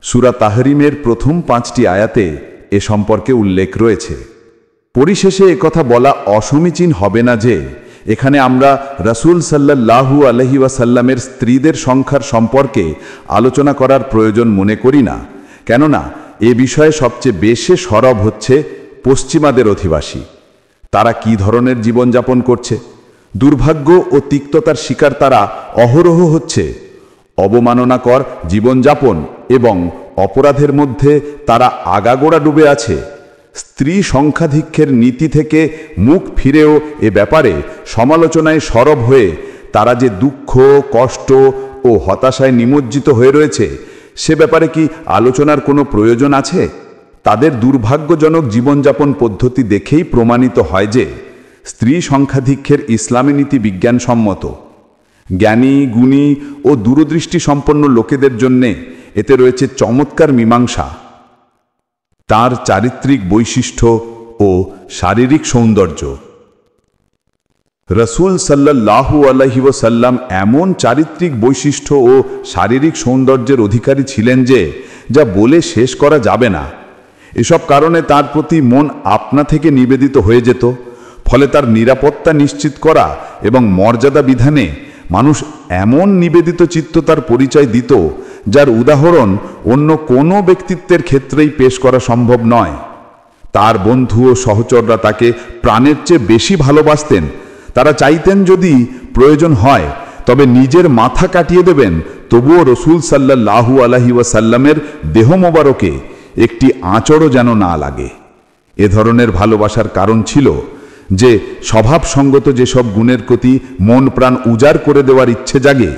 সূরা তাহরিমের প্রথম 5টি আয়াতে এ সম্পর্কে উল্লেখ রয়েছে। পরিশেষে একথা বলা অসমীচীন হবে না যে এখানে আমরা রাসূল সাল্লাল্লাহু আলাইহি ওয়াসাল্লামের স্ত্রীদের সংখ্যার সম্পর্কে আলোচনা করার প্রয়োজন মনে করি না। কেননা এ বিষয়ে সবচেয়ে বেশি সরব হচ্ছে পশ্চিমাদের অধিবাসী। তারা কি ধরনের জীবনযাপন করছে, দুর্ভাগ্য ও তিক্ততার শিকার তারা অহরহ হচ্ছে। অবমাননাকর জীবনযাপন এবং অপরাধের মধ্যে তারা আগাগোড়া ডুবে আছে। স্ত্রী সংখ্যাধিক্যের নীতি থেকে মুখ ফিরেও এ ব্যাপারে সমালোচনায় সরব হয়ে তারা যে দুঃখ, কষ্ট ও হতাশায় নিমজ্জিত হয়ে রয়েছে, সে ব্যাপারে কি আলোচনার কোনো প্রয়োজন আছে? তাদের দুর্ভাগ্যজনক জীবনযাপন পদ্ধতি দেখেই প্রমাণিত হয় যে স্ত্রী সংখ্যাধিক্যের ইসলামী নীতি বিজ্ঞানসম্মত। জ্ঞানী, গুণী ও দূরদৃষ্টি সম্পন্ন লোকেদের জন্যে এতে রয়েছে চমৎকার মীমাংসা। তার চারিত্রিক বৈশিষ্ট্য ও শারীরিক সৌন্দর্য। রাসূল সাল্লাল্লাহু আলাইহি ওয়াসাল্লাম এমন চারিত্রিক বৈশিষ্ট্য ও শারীরিক সৌন্দর্যের অধিকারী ছিলেন যে যা বলে শেষ করা যাবে না। এসব কারণে তার প্রতি মন আপনা থেকে নিবেদিত হয়ে যেত। ফলে তার নিরাপত্তা নিশ্চিত করা এবং মর্যাদা বিধানে মানুষ এমন নিবেদিত চিত্ততার পরিচয় দিত, যার উদাহরণ অন্য কোনো ব্যক্তিত্বের ক্ষেত্রেই পেশ করা সম্ভব নয়। তার বন্ধু ও সহচররা তাকে প্রাণের চেয়ে বেশি ভালোবাসতেন। তারা চাইতেন যদি প্রয়োজন হয় তবে নিজের মাথা কাটিয়ে দেবেন, তবুও রসুল সাল্লাল্লাহু আলাইহি ওয়াসাল্লামের দেহ মোবারকে একটি আঁচড়ও যেন না লাগে। এ ধরনের ভালোবাসার কারণ ছিল যে স্বভাবসঙ্গত যেসব গুণের প্রতি মন প্রাণ উজাড় করে দেওয়ার ইচ্ছে জাগে,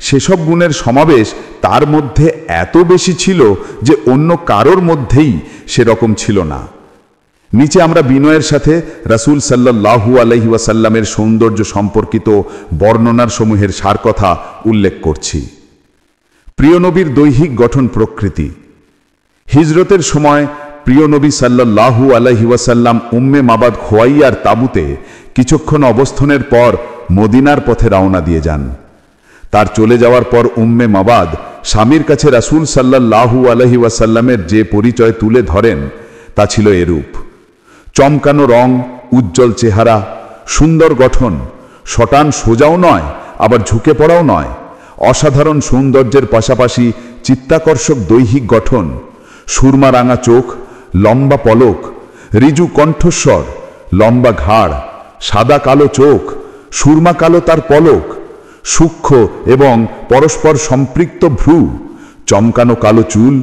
সেসব গুণের সমাবেশ তার মধ্যে এত বেশি ছিল যে অন্য কারোর মধ্যেই সেরকম ছিল না। নিচে আমরা বিনয়ের সাথে রাসূল সাল্লাল্লাহু আলাইহি ওয়াসাল্লামের সৌন্দর্য সম্পর্কিত বর্ণনার সমূহের সার কথা উল্লেখ করছি। প্রিয় নবীর দৈহিক গঠন প্রকৃতি। হিজরতের সময় প্রিয় নবী সাল্লাল্লাহু আলাইহি ওয়াসাল্লাম উম্মে মাবাদ খোয়াইয়ার তাঁবুতে কিছুক্ষণ অবস্থানের পর মদিনার পথে রওনা দিয়ে যান। তার চলে যাওয়ার পর উম্মে মাবাদ স্বামীর কাছে রাসূল সাল্লাল্লাহু আলাইহি ওয়াসাল্লামের যে পরিচয় তুলে ধরেন তা ছিল এরূপ: চমকানো রং, উজ্জ্বল চেহারা, সুন্দর গঠন, শটান সোজাও নয় আবার ঝুঁকে পড়াও নয়, অসাধারণ সৌন্দর্যের পাশাপাশি চিত্তাকর্ষক দৈহিক গঠন, সুরমা রাঙা চোখ, লম্বা পলক, ঋজু কণ্ঠস্বর, লম্বা ঘাড়, সাদা কালো চোখ, সুরমা কালো তার পলক, সূক্ষ্ম এবং পরস্পর সম্পৃক্ত ভ্রু, চমকানো কালো চুল,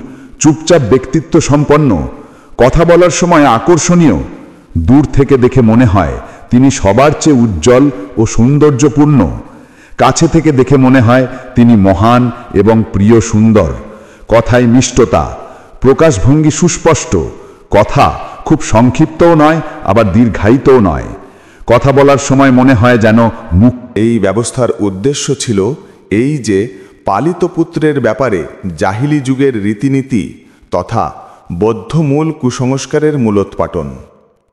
চুপচাপ ব্যক্তিত্ব সম্পন্ন, কথা বলার সময় আকর্ষণীয়। দূর থেকে দেখে মনে হয় তিনি সবার চেয়ে উজ্জ্বল ও সৌন্দর্যপূর্ণ, কাছে থেকে দেখে মনে হয় তিনি মহান এবং প্রিয় সুন্দর। কথায় মিষ্টতা, প্রকাশভঙ্গি সুস্পষ্ট, কথা খুব সংক্ষিপ্তও নয় আবার দীর্ঘায়িতও নয়। কথা বলার সময় মনে হয় যেন মুখ। এই ব্যবস্থার উদ্দেশ্য ছিল এই যে পালিত পুত্রের ব্যাপারে জাহিলি যুগের রীতিনীতি তথা বদ্ধমূল কুসংস্কারের মূলোৎপাটন।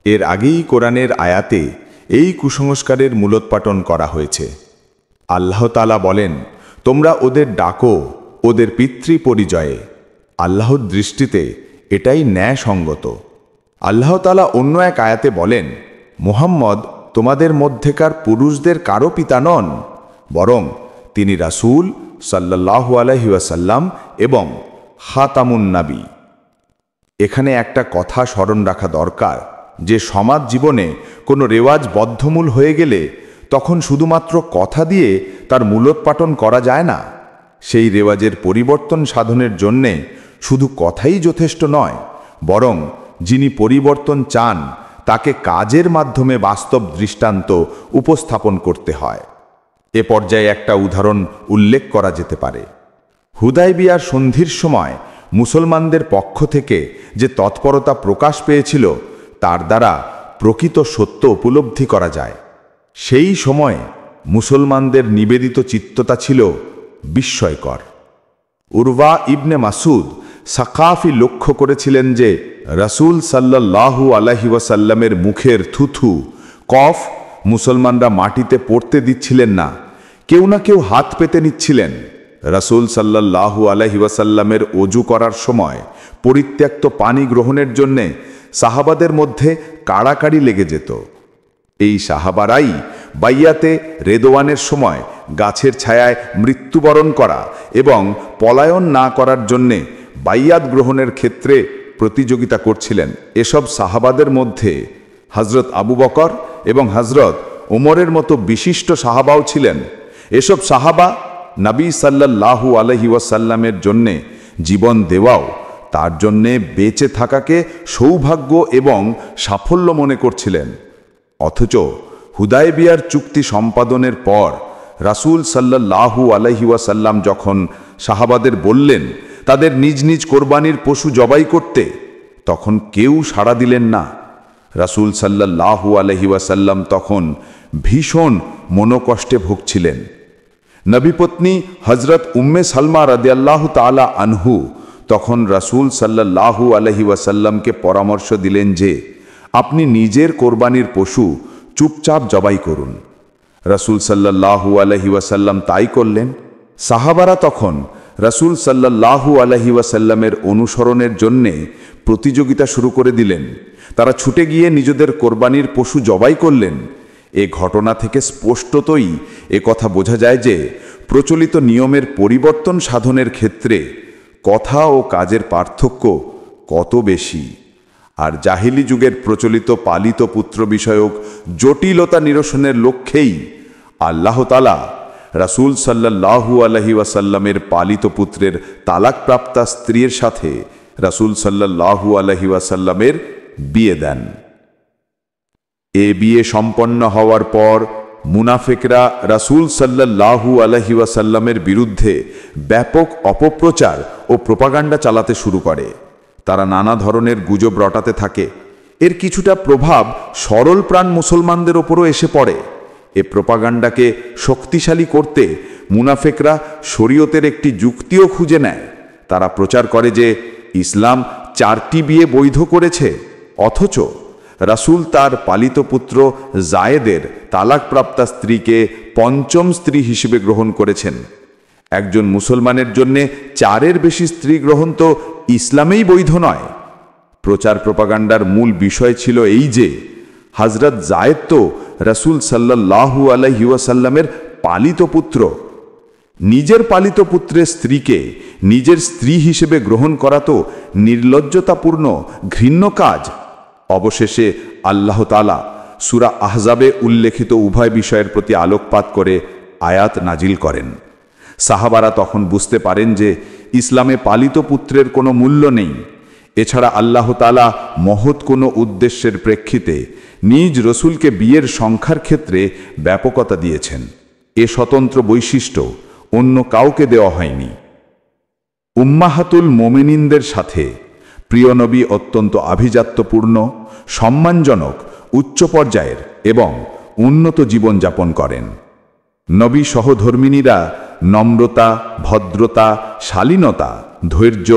এর আগেই কোরআনের আয়াতে এই কুসংস্কারের মূলোৎপাটন করা হয়েছে। আল্লাহ তাআলা বলেন, তোমরা ওদের ডাকো ওদের পিতৃ পরিচয়ে, আল্লাহর দৃষ্টিতে এটাই ন্যায়সঙ্গত। আল্লাহ তাআলা অন্য এক আয়াতে বলেন, মুহাম্মদ তোমাদের মধ্যেকার পুরুষদের কারো পিতা নন, বরং তিনি রাসূল সাল্লাল্লাহু আলাইহি ওয়াসাল্লাম এবং খাতামুন নবী। এখানে একটা কথা স্মরণ রাখা দরকার যে সমাজ জীবনে কোনো রেওয়াজ বদ্ধমূল হয়ে গেলে তখন শুধুমাত্র কথা দিয়ে তার মূলোৎপাটন করা যায় না। সেই রেওয়াজের পরিবর্তন সাধনের জন্যে শুধু কথাই যথেষ্ট নয়, বরং যিনি পরিবর্তন চান তাকে কাজের মাধ্যমে বাস্তব দৃষ্টান্ত উপস্থাপন করতে হয়। এ পর্যায়ে একটা উদাহরণ উল্লেখ করা যেতে পারে। হুদায়বিয়ার সন্ধির সময় মুসলমানদের পক্ষ থেকে যে তৎপরতা প্রকাশ পেয়েছিল তার দ্বারা প্রকৃত সত্য উপলব্ধি করা যায়। সেই সময়ে মুসলমানদের নিবেদিত চিত্ততা ছিল বিস্ময়কর। উরওয়া ইবনে মাসুদ সাকাফি লক্ষ্য করেছিলেন যে রাসূল সাল্লাল্লাহু আলাইহি ওয়াসাল্লামের মুখের থুথু, কফ মুসলমানরা মাটিতে পড়তে দিচ্ছিলেন না, কেউ না কেউ হাত পেতে নিচ্ছিলেন। রাসূল সাল্লাল্লাহু আলাইহি ওয়াসাল্লামের ওযু করার সময় পরিত্যক্ত পানি গ্রহণের জন্যে সাহাবাদের মধ্যে কাড়াকাড়ি লেগে যেত। এই সাহাবারাই বাইয়াতে রেদওয়ানের সময় গাছের ছায়ায় মৃত্যুবরণ করা এবং পলায়ন না করার জন্যে বাইয়াত গ্রহণের ক্ষেত্রে প্রতিযোগিতা করছিলেন। এসব সাহাবাদের মধ্যে হযরত আবু বকর এবং হযরত ওমরের মতো বিশিষ্ট সাহাবাও ছিলেন। এসব সাহাবা নবী সাল্লাল্লাহু আলাইহি ওয়াসাল্লামের জন্যে জীবন দেওয়াও তার জন্যে বেঁচে থাকাকে সৌভাগ্য এবং সাফল্য মনে করছিলেন। অথচ হুদায়বিয়ার চুক্তি সম্পাদনের পর রাসূল সাল্লাল্লাহু আলাইহি ওয়াসাল্লাম যখন সাহাবাদের বললেন তাদের নিজ নিজ কোরবানির পশু জবাই করতে, তখন কেউ সাড়া দিলেন না। রাসূল সাল্লাল্লাহু আলাইহি ওয়াসাল্লাম তখন ভীষণ মনোকষ্টে ভুগছিলেন। নবীপত্নী হযরত উম্মে সালমা রাদিয়াল্লাহু তাআলা আনহু তখন রাসূল সাল্লাল্লাহু আলাইহি ওয়াসাল্লামকে পরামর্শ দিলেন যে আপনি নিজের কোরবানির পশু চুপচাপ জবাই করুন। রাসূল সাল্লাল্লাহু আলাইহি ওয়াসাল্লাম তাই করলেন। সাহাবারা তখন রাসূল সাল্লাল্লাহু আলাইহি ওয়াসাল্লামের অনুসরণের জন্যে প্রতিযোগিতা শুরু করে দিলেন। তারা ছুটে গিয়ে নিজেদের কোরবানির পশু জবাই করলেন। এ ঘটনা থেকে স্পষ্টতই কথা বোঝা যায় যে প্রচলিত নিয়মের পরিবর্তন সাধনের ক্ষেত্রে কথা ও কাজের পার্থক্য কত বেশি। আর জাহিলি যুগের প্রচলিত পালিত পুত্র বিষয়ক জটিলতা নিরসনের লক্ষ্যেই আল্লাহ তাআলা রাসূল সাল্লাল্লাহু আলাইহি ওয়াসাল্লামের পালিত পুত্রের তালাকপ্রাপ্তা স্ত্রীর সাথে রাসূল সাল্লাল্লাহু আলাইহি ওয়াসাল্লামের বিয়ে দেন। এ বিয়ে সম্পন্ন হওয়ার পর মুনাফিকরা রাসূল সাল্লাল্লাহু আলাইহি ওয়াসাল্লামের বিরুদ্ধে ব্যাপক অপপ্রচার ও প্রোপাগান্ডা চালাতে শুরু করে। তারা নানা ধরনের গুজব রটাতে থাকে। এর কিছুটা প্রভাব সরল প্রাণ মুসলমানদের ওপরও এসে পড়ে। এ প্রোপাগান্ডাকে শক্তিশালী করতে মুনাফিকরা শরীয়তের একটি যুক্তিও খুঁজে নেয়। তারা প্রচার করে যে ইসলাম 4টি বিয়ে বৈধ করেছে, অথচ রাসূল তার পালিত পুত্র জায়েদের তালাকপ্রাপ্তা স্ত্রীকে 5ম স্ত্রী হিসেবে গ্রহণ করেছেন। একজন মুসলমানের জন্যে 4-এর বেশি স্ত্রী গ্রহণ তো ইসলামেই বৈধ নয়। প্রচার প্রোপাগান্ডার মূল বিষয় ছিল এই যে হযরত জায়েদ তো রাসূল সাল্লাল্লাহু আলাইহি ওয়াসাল্লামের পালিত পুত্র। নিজের পালিত পুত্রের স্ত্রীকে নিজের স্ত্রী হিসেবে গ্রহণ করা তো নির্লজ্জতাপূর্ণ ঘৃণ্য কাজ। অবশেষে আল্লাহ তাআলা সূরা আহজাবে উল্লেখিত উভয় বিষয়ের প্রতি আলোকপাত করে আয়াত নাজিল করেন। সাহাবারা তখন বুঝতে পারেন যে ইসলামে পালিত পুত্রের কোনো মূল্য নেই। এছাড়া আল্লাহ তাআলা মহৎ কোনো উদ্দেশ্যের প্রেক্ষিতে নিজ রসুলকে বিয়ের সংখ্যার ক্ষেত্রে ব্যাপকতা দিয়েছেন। এ স্বতন্ত্র বৈশিষ্ট্য অন্য কাউকে দেওয়া হয়নি। উম্মাহাতুল মোমিনিনদের সাথে প্রিয় নবী অত্যন্ত আভিজাত্যপূর্ণ, সম্মানজনক, উচ্চ পর্যায়ের এবং উন্নত জীবনযাপন করেন। নবী সহধর্মিনীরা নম্রতা, ভদ্রতা, শালীনতা, ধৈর্য,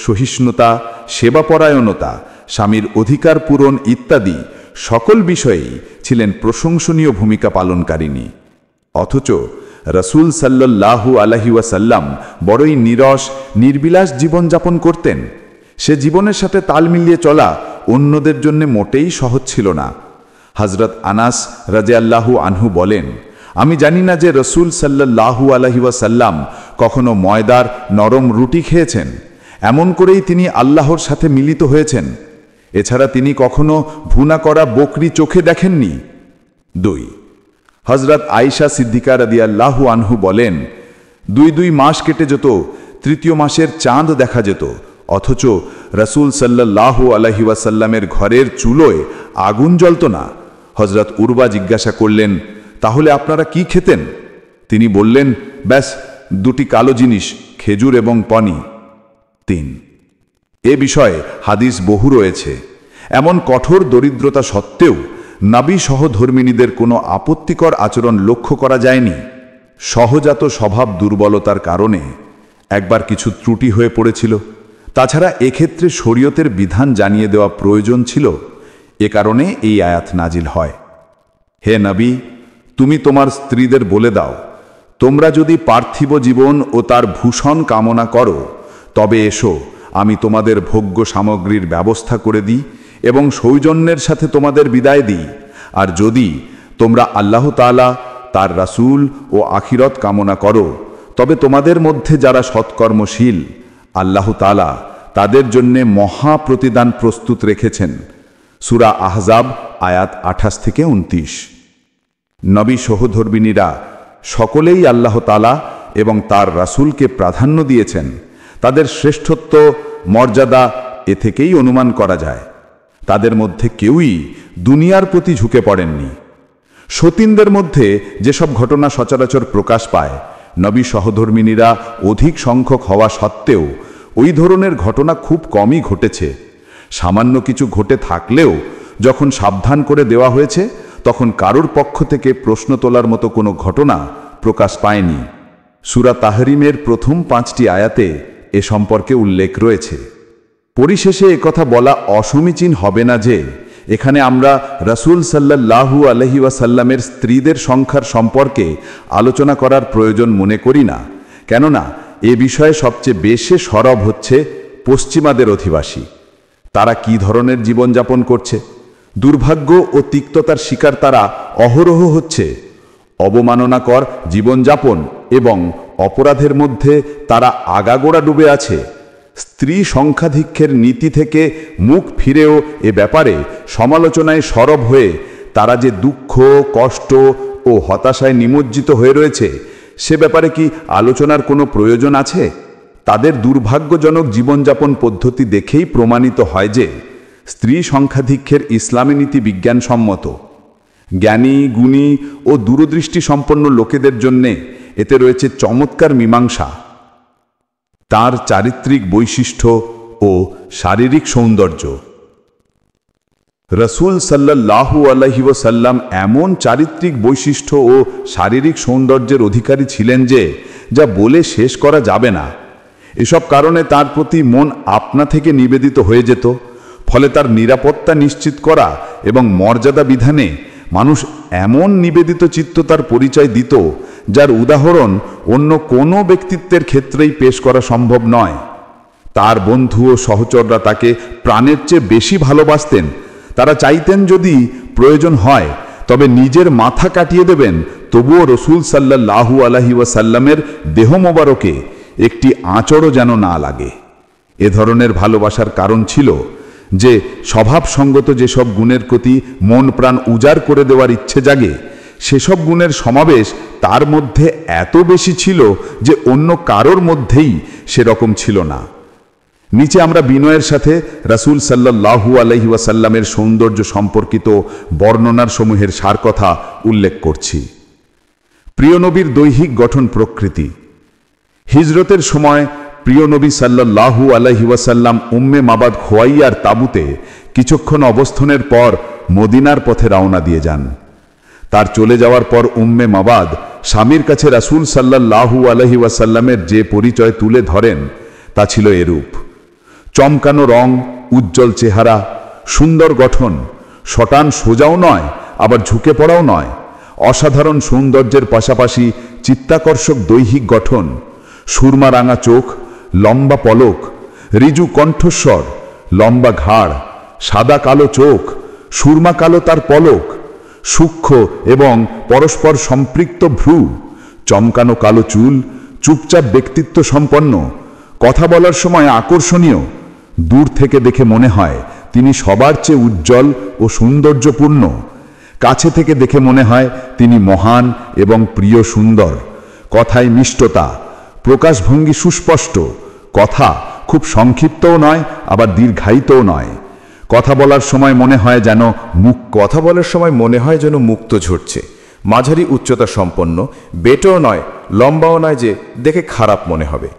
সহিষ্ণুতা, সেবাপরায়ণতা, স্বামীর অধিকার পূরণ ইত্যাদি সকল বিষয়েই ছিলেন প্রশংসনীয় ভূমিকা পালনকারিণী। অথচ রাসূল সাল্লাল্লাহু আলাইহি ওয়াসাল্লাম বড়ই নিরস, নির্বিলাস জীবনযাপন করতেন। সে জীবনের সাথে তাল মিলিয়ে চলা অন্যদের জন্য মোটেই সহজ ছিল না। হযরত আনাস রাদিয়াল্লাহু আনহু বলেন, আমি জানি না যে রাসূল সাল্লাল্লাহু আলাইহি ওয়াসাল্লাম কখনো ময়দার নরম রুটি খেয়েছেন। এমন করেই তিনি আল্লাহর সাথে মিলিত হয়েছেন। এছাড়া তিনি কখনো ভুনা করা বকরি চোখে দেখেননি। 2 হযরত আয়েশা সিদ্দিকা রাদিয়াল্লাহু আনহু বলেন, 2 মাস কেটে যেত, 3য় মাসের চাঁদ দেখা যেত, অথচ রাসূল সাল্লাল্লাহু আলাইহি ওয়াসাল্লামের ঘরের চুলোয় আগুন জ্বলত না। হযরত উরবা জিজ্ঞাসা করলেন, তাহলে আপনারা কি খেতেন? তিনি বললেন, ব্যাস 2টি কালো জিনিস, খেজুর এবং পানি। 3 এ বিষয়ে হাদিস বহু রয়েছে। এমন কঠোর দরিদ্রতা সত্ত্বেও নবী সহধর্মিনীদের কোনো আপত্তিকর আচরণ লক্ষ্য করা যায়নি। সহজাত স্বভাব দুর্বলতার কারণে একবার কিছু ত্রুটি হয়ে পড়েছিল। তাছাড়া এক্ষেত্রে শরীয়তের বিধান জানিয়ে দেওয়া প্রয়োজন ছিল। এ কারণে এই আয়াত নাজিল হয়। হে নবী, তুমি তোমার স্ত্রীদের বলে দাও, তোমরা যদি পার্থিব জীবন ও তার ভূষণ কামনা করো, তবে এসো, আমি তোমাদের ভোগ্য সামগ্রীর ব্যবস্থা করে দিই এবং সৌজন্যের সাথে তোমাদের বিদায় দিই। আর যদি তোমরা আল্লাহ তাআলা, তার রাসূল ও আখিরত কামনা করো, তবে তোমাদের মধ্যে যারা সৎকর্মশীল, আল্লাহ তাআলা তাদের জন্যে মহা প্রতিদান প্রস্তুত রেখেছেন। সূরা আহজাব আয়াত 28 থেকে 29। নবী সহধর্মিনীরা সকলেই আল্লাহ তাআলা এবং তার রাসূলকে প্রাধান্য দিয়েছেন। তাদের শ্রেষ্ঠত্ব, মর্যাদা এ থেকেই অনুমান করা যায়। তাদের মধ্যে কেউই দুনিয়ার প্রতি ঝুঁকে পড়েননি। সতীনদের মধ্যে যেসব ঘটনা সচরাচর প্রকাশ পায়, নবী সহধর্মিনীরা অধিক সংখ্যক হওয়া সত্ত্বেও ওই ধরনের ঘটনা খুব কমই ঘটেছে। সামান্য কিছু ঘটে থাকলেও যখন সাবধান করে দেওয়া হয়েছে, তখন কারোর পক্ষ থেকে প্রশ্ন তোলার মতো কোনো ঘটনা প্রকাশ পায়নি। সূরা তাহরিমের প্রথম 5টি আয়াতে এ সম্পর্কে উল্লেখ রয়েছে। পরিশেষে একথা বলা অসমীচীন হবে না যে এখানে আমরা রাসূল সাল্লাল্লাহু আলাইহি ওয়াসাল্লামের স্ত্রীদের সংখ্যার সম্পর্কে আলোচনা করার প্রয়োজন মনে করি না। কেননা এ বিষয়ে সবচেয়ে বেশি সরব হচ্ছে পশ্চিমাদের অধিবাসী। তারা কি ধরনের জীবনযাপন করছে, দুর্ভাগ্য ও তিক্ততার শিকার তারা অহরহ হচ্ছে। অবমাননাকর জীবনযাপন এবং অপরাধের মধ্যে তারা আগাগোড়া ডুবে আছে। স্ত্রী সংখ্যাধিক্যের নীতি থেকে মুখ ফিরেও এ ব্যাপারে সমালোচনায় সরব হয়ে তারা যে দুঃখ, কষ্ট, ও হতাশায় নিমজ্জিত হয়ে রয়েছে, সে ব্যাপারে কি আলোচনার কোনো প্রয়োজন আছে? তাদের দুর্ভাগ্যজনক জীবনযাপন পদ্ধতি দেখেই প্রমাণিত হয় যে স্ত্রী সংখ্যাধিক্যের ইসলামী নীতি বিজ্ঞানসম্মত। জ্ঞানী, গুণী ও দূরদৃষ্টি সম্পন্ন লোকেদের জন্যে এতে রয়েছে চমৎকার মীমাংসা। তার চারিত্রিক বৈশিষ্ট্য ও শারীরিক সৌন্দর্য। রসুল সাল্লাল্লাহু আলাইহি ওয়াসাল্লাম এমন চারিত্রিক বৈশিষ্ট্য ও শারীরিক সৌন্দর্যের অধিকারী ছিলেন যে যা বলে শেষ করা যাবে না। এসব কারণে তার প্রতি মন আপনা থেকে নিবেদিত হয়ে যেত। ফলে তার নিরাপত্তা নিশ্চিত করা এবং মর্যাদা বিধানে মানুষ এমন নিবেদিত চিত্ততার পরিচয় দিত, যার উদাহরণ অন্য কোনো ব্যক্তিত্বের ক্ষেত্রেই পেশ করা সম্ভব নয়। তার বন্ধু ও সহচররা তাকে প্রাণের চেয়ে বেশি ভালোবাসতেন। তারা চাইতেন যদি প্রয়োজন হয় তবে নিজের মাথা কাটিয়ে দেবেন, তবুও রসুল সাল্লাল্লাহু আলাইহি ওয়াসাল্লামের দেহ মোবারকে একটি আঁচড়ও যেন না লাগে। এ ধরনের ভালোবাসার কারণ ছিল যে স্বভাবসঙ্গত যেসব গুণের প্রতি মন প্রাণ উজাড় করে দেওয়ার ইচ্ছে জাগে, সেসব গুণের সমাবেশ তার মধ্যে এত বেশি ছিল যে অন্য কারোর মধ্যেই সেরকম ছিল না। নিচে আমরা বিনয়ের সাথে রাসূল সাল্লাল্লাহু আলাইহি ওয়াসাল্লামের সৌন্দর্য সম্পর্কিত বর্ণনার সমূহের সার কথা উল্লেখ করছি। প্রিয় নবীর দৈহিক গঠন প্রকৃতি। হিজরতের সময় প্রিয় নবী সাল্লাল্লাহু আলাইহি ওয়াসাল্লাম উম্মে মাবাদ খোয়াইয়ার তাঁবুতে কিছুক্ষণ অবস্থানের পর মদিনার পথে রওনা দিয়ে যান। তার চলে যাওয়ার পর উম্মে মাবাদ স্বামীর কাছে রাসূল সাল্লাল্লাহু আলাইহি ওয়াসাল্লামের যে পরিচয় তুলে ধরেন তা ছিল এরূপ: চমকানো রং, উজ্জ্বল চেহারা, সুন্দর গঠন, শটান সোজাও নয় আবার ঝুঁকে পড়াও নয়, অসাধারণ সৌন্দর্যের পাশাপাশি চিত্তাকর্ষক দৈহিক গঠন, সুরমা রাঙা চোখ, লম্বা পলক, ঋজু কণ্ঠস্বর, লম্বা ঘাড়, সাদা কালো চোখ, সুরমা কালো তার পলক, সূক্ষ্ম এবং পরস্পর সম্পৃক্ত ভ্রু, চমকানো কালো চুল, চুপচাপ ব্যক্তিত্ব সম্পন্ন, কথা বলার সময় আকর্ষণীয়। দূর থেকে দেখে মনে হয় তিনি সবার চেয়ে উজ্জ্বল ও সৌন্দর্যপূর্ণ, কাছে থেকে দেখে মনে হয় তিনি মহান এবং প্রিয় সুন্দর। কথায় মিষ্টতা, প্রকাশভঙ্গি সুস্পষ্ট, কথা খুব সংক্ষিপ্তও নয় আবার দীর্ঘায়িতও নয়। কথা বলার সময় মনে হয় যেন মুক্ত ঝরছে। মাঝারি উচ্চতা সম্পন্ন, বেটেও নয় লম্বাও নয় যে দেখে খারাপ মনে হবে।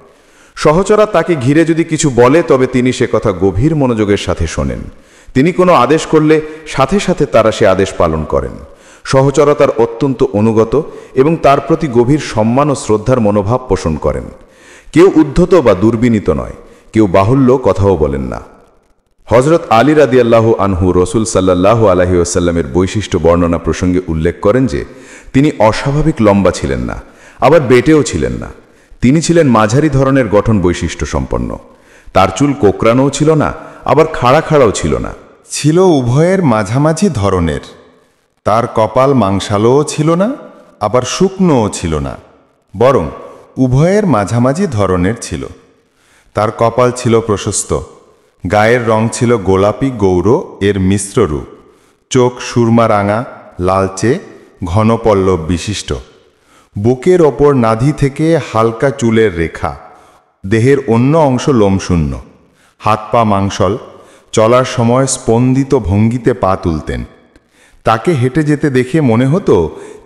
সহচরা তাকে ঘিরে যদি কিছু বলে তবে তিনি সে কথা গভীর মনোযোগের সাথে শোনেন। তিনি কোনো আদেশ করলে সাথে সাথে তারা সে আদেশ পালন করেন। সহচরা তার অত্যন্ত অনুগত এবং তার প্রতি গভীর সম্মান ও শ্রদ্ধার মনোভাব পোষণ করেন। কেউ উদ্ধত বা দুর্বিনীত নয়, কেউ বাহুল্য কথাও বলেন না। হযরত আলী রাদিয়াল্লাহু আনহু রসুল সাল্লাল্লাহু আলাইহি ওয়াসাল্লামের বৈশিষ্ট্য বর্ণনা প্রসঙ্গে উল্লেখ করেন যে তিনি অস্বাভাবিক লম্বা ছিলেন না, আবার বেটেও ছিলেন না। তিনি ছিলেন মাঝারি ধরনের গঠন বৈশিষ্ট্য সম্পন্ন। তার চুল কোকড়ানোও ছিল না, আবার খাড়া খাড়াও ছিল না, ছিল উভয়ের মাঝামাঝি ধরনের। তার কপাল মাংসালোও ছিল না, আবার শুকনোও ছিল না, বরং উভয়ের মাঝামাঝি ধরনের ছিল। তার কপাল ছিল প্রশস্ত, গায়ের রং ছিল গোলাপি গৌর এর মিশ্র রূপ, চোখ সুরমা রাঙা, লালচে, ঘন পল্লব বিশিষ্ট, বুকের ওপর নাধি থেকে হালকা চুলের রেখা, দেহের অন্য অংশ লোমশূন্য, হাত পা মাংসল, চলার সময় স্পন্দিত ভঙ্গিতে পা তুলতেন। তাকে হেঁটে যেতে দেখে মনে হতো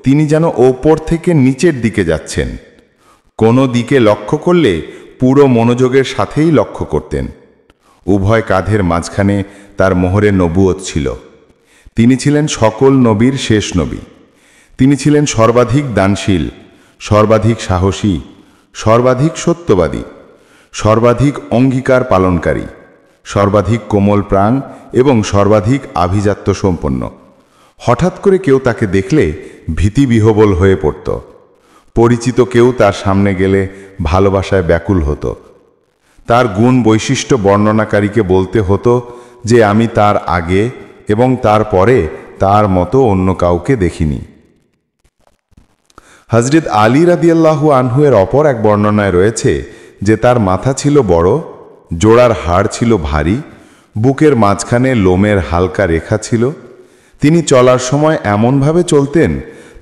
তিনি যেন ওপর থেকে নিচের দিকে যাচ্ছেন। কোনো দিকে লক্ষ্য করলে পুরো মনোযোগের সাথেই লক্ষ্য করতেন। উভয় কাঁধের মাঝখানে তার মোহরে নবুয়ত ছিল। তিনি ছিলেন সকল নবীর শেষ নবী। তিনি ছিলেন সর্বাধিক দানশীল, সর্বাধিক সাহসী, সর্বাধিক সত্যবাদী, সর্বাধিক অঙ্গীকার পালনকারী, সর্বাধিক কোমল প্রাণ এবং সর্বাধিক আভিজাত্য সম্পন্ন। হঠাৎ করে কেউ তাকে দেখলে ভীতিবিহ্বল হয়ে পড়ত। পরিচিত কেউ তার সামনে গেলে ভালোবাসায় ব্যাকুল হতো। তার গুণ বৈশিষ্ট্য বর্ণনাকারীকে বলতে হতো যে আমি তার আগে এবং তার পরে তার মতো অন্য কাউকে দেখিনি। হযরত আলী রাদিয়াল্লাহু আনহু এর অপর এক বর্ণনায় রয়েছে যে তার মাথা ছিল বড়, জোড়ার হাড় ছিল ভারী, বুকের মাঝখানে লোমের হালকা রেখা ছিল। তিনি চলার সময় এমনভাবে চলতেন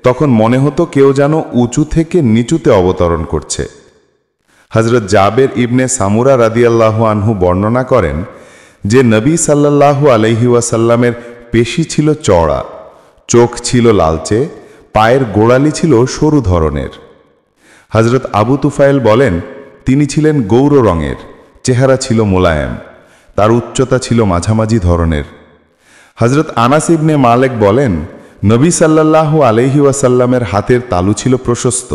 তখন মনে হতো কেউ যেন উঁচু থেকে নিচুতে অবতরণ করছে। হজরত জাবের ইবনে সামুরা রাদিয়াল্লাহু আনহু বর্ণনা করেন যে নবী সাল্লাল্লাহু আলাইহি ওয়াসাল্লামের পেশি ছিল চওড়া, চোখ ছিল লালচে, পায়ের গোড়ালি ছিল সরু ধরনের। হজরত আবু তুফাইল বলেন, তিনি ছিলেন গৌর রঙের, চেহারা ছিল মোলায়েম, তার উচ্চতা ছিল মাঝামাঝি ধরনের। হজরত আনাস ইবনে মালেক বলেন, নবী সাল্লাল্লাহু আলাইহি ওয়াসাল্লামের হাতের তালু ছিল প্রশস্ত,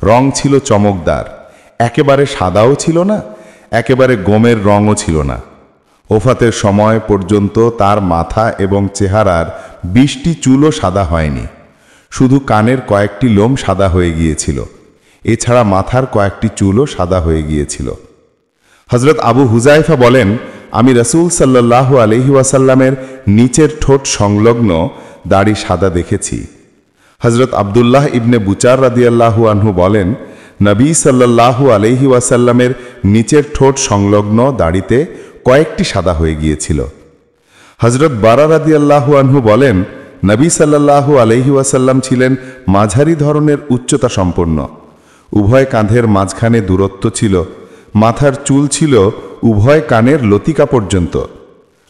রং ছিল চমকদার, একেবারে সাদাও ছিল না, একেবারে গোমের রঙও ছিল না। ওফাতের সময় পর্যন্ত তার মাথা এবং চেহারার 20টি চুলও সাদা হয়নি, শুধু কানের কয়েকটি লোম সাদা হয়ে গিয়েছিল, এছাড়া মাথার কয়েকটি চুলও সাদা হয়ে গিয়েছিল। হজরত আবু হুজাইফা বলেন, আমি রাসূল সাল্লাল্লাহু আলাইহি ওয়াসাল্লামের নিচের ঠোঁট সংলগ্ন দাড়ি সাদা দেখেছি। হজরত আব্দুল্লাহ ইবনে বুচার রাদিয়াল্লাহু আনহু বলেন, নবী সাল্লাল্লাহু আলাইহি ওয়াসাল্লামের নিচের ঠোঁট সংলগ্ন দাড়িতে কয়েকটি সাদা হয়ে গিয়েছিল। হজরত বারা রাদিয়াল্লাহু আনহু বলেন, নবী সাল্লাল্লাহু আলাইহি ওয়াসাল্লাম ছিলেন মাঝারি ধরনের উচ্চতা সম্পন্ন, উভয় কাঁধের মাঝখানে দূরত্ব ছিল, মাথার চুল ছিল উভয় কানের লতিকা পর্যন্ত।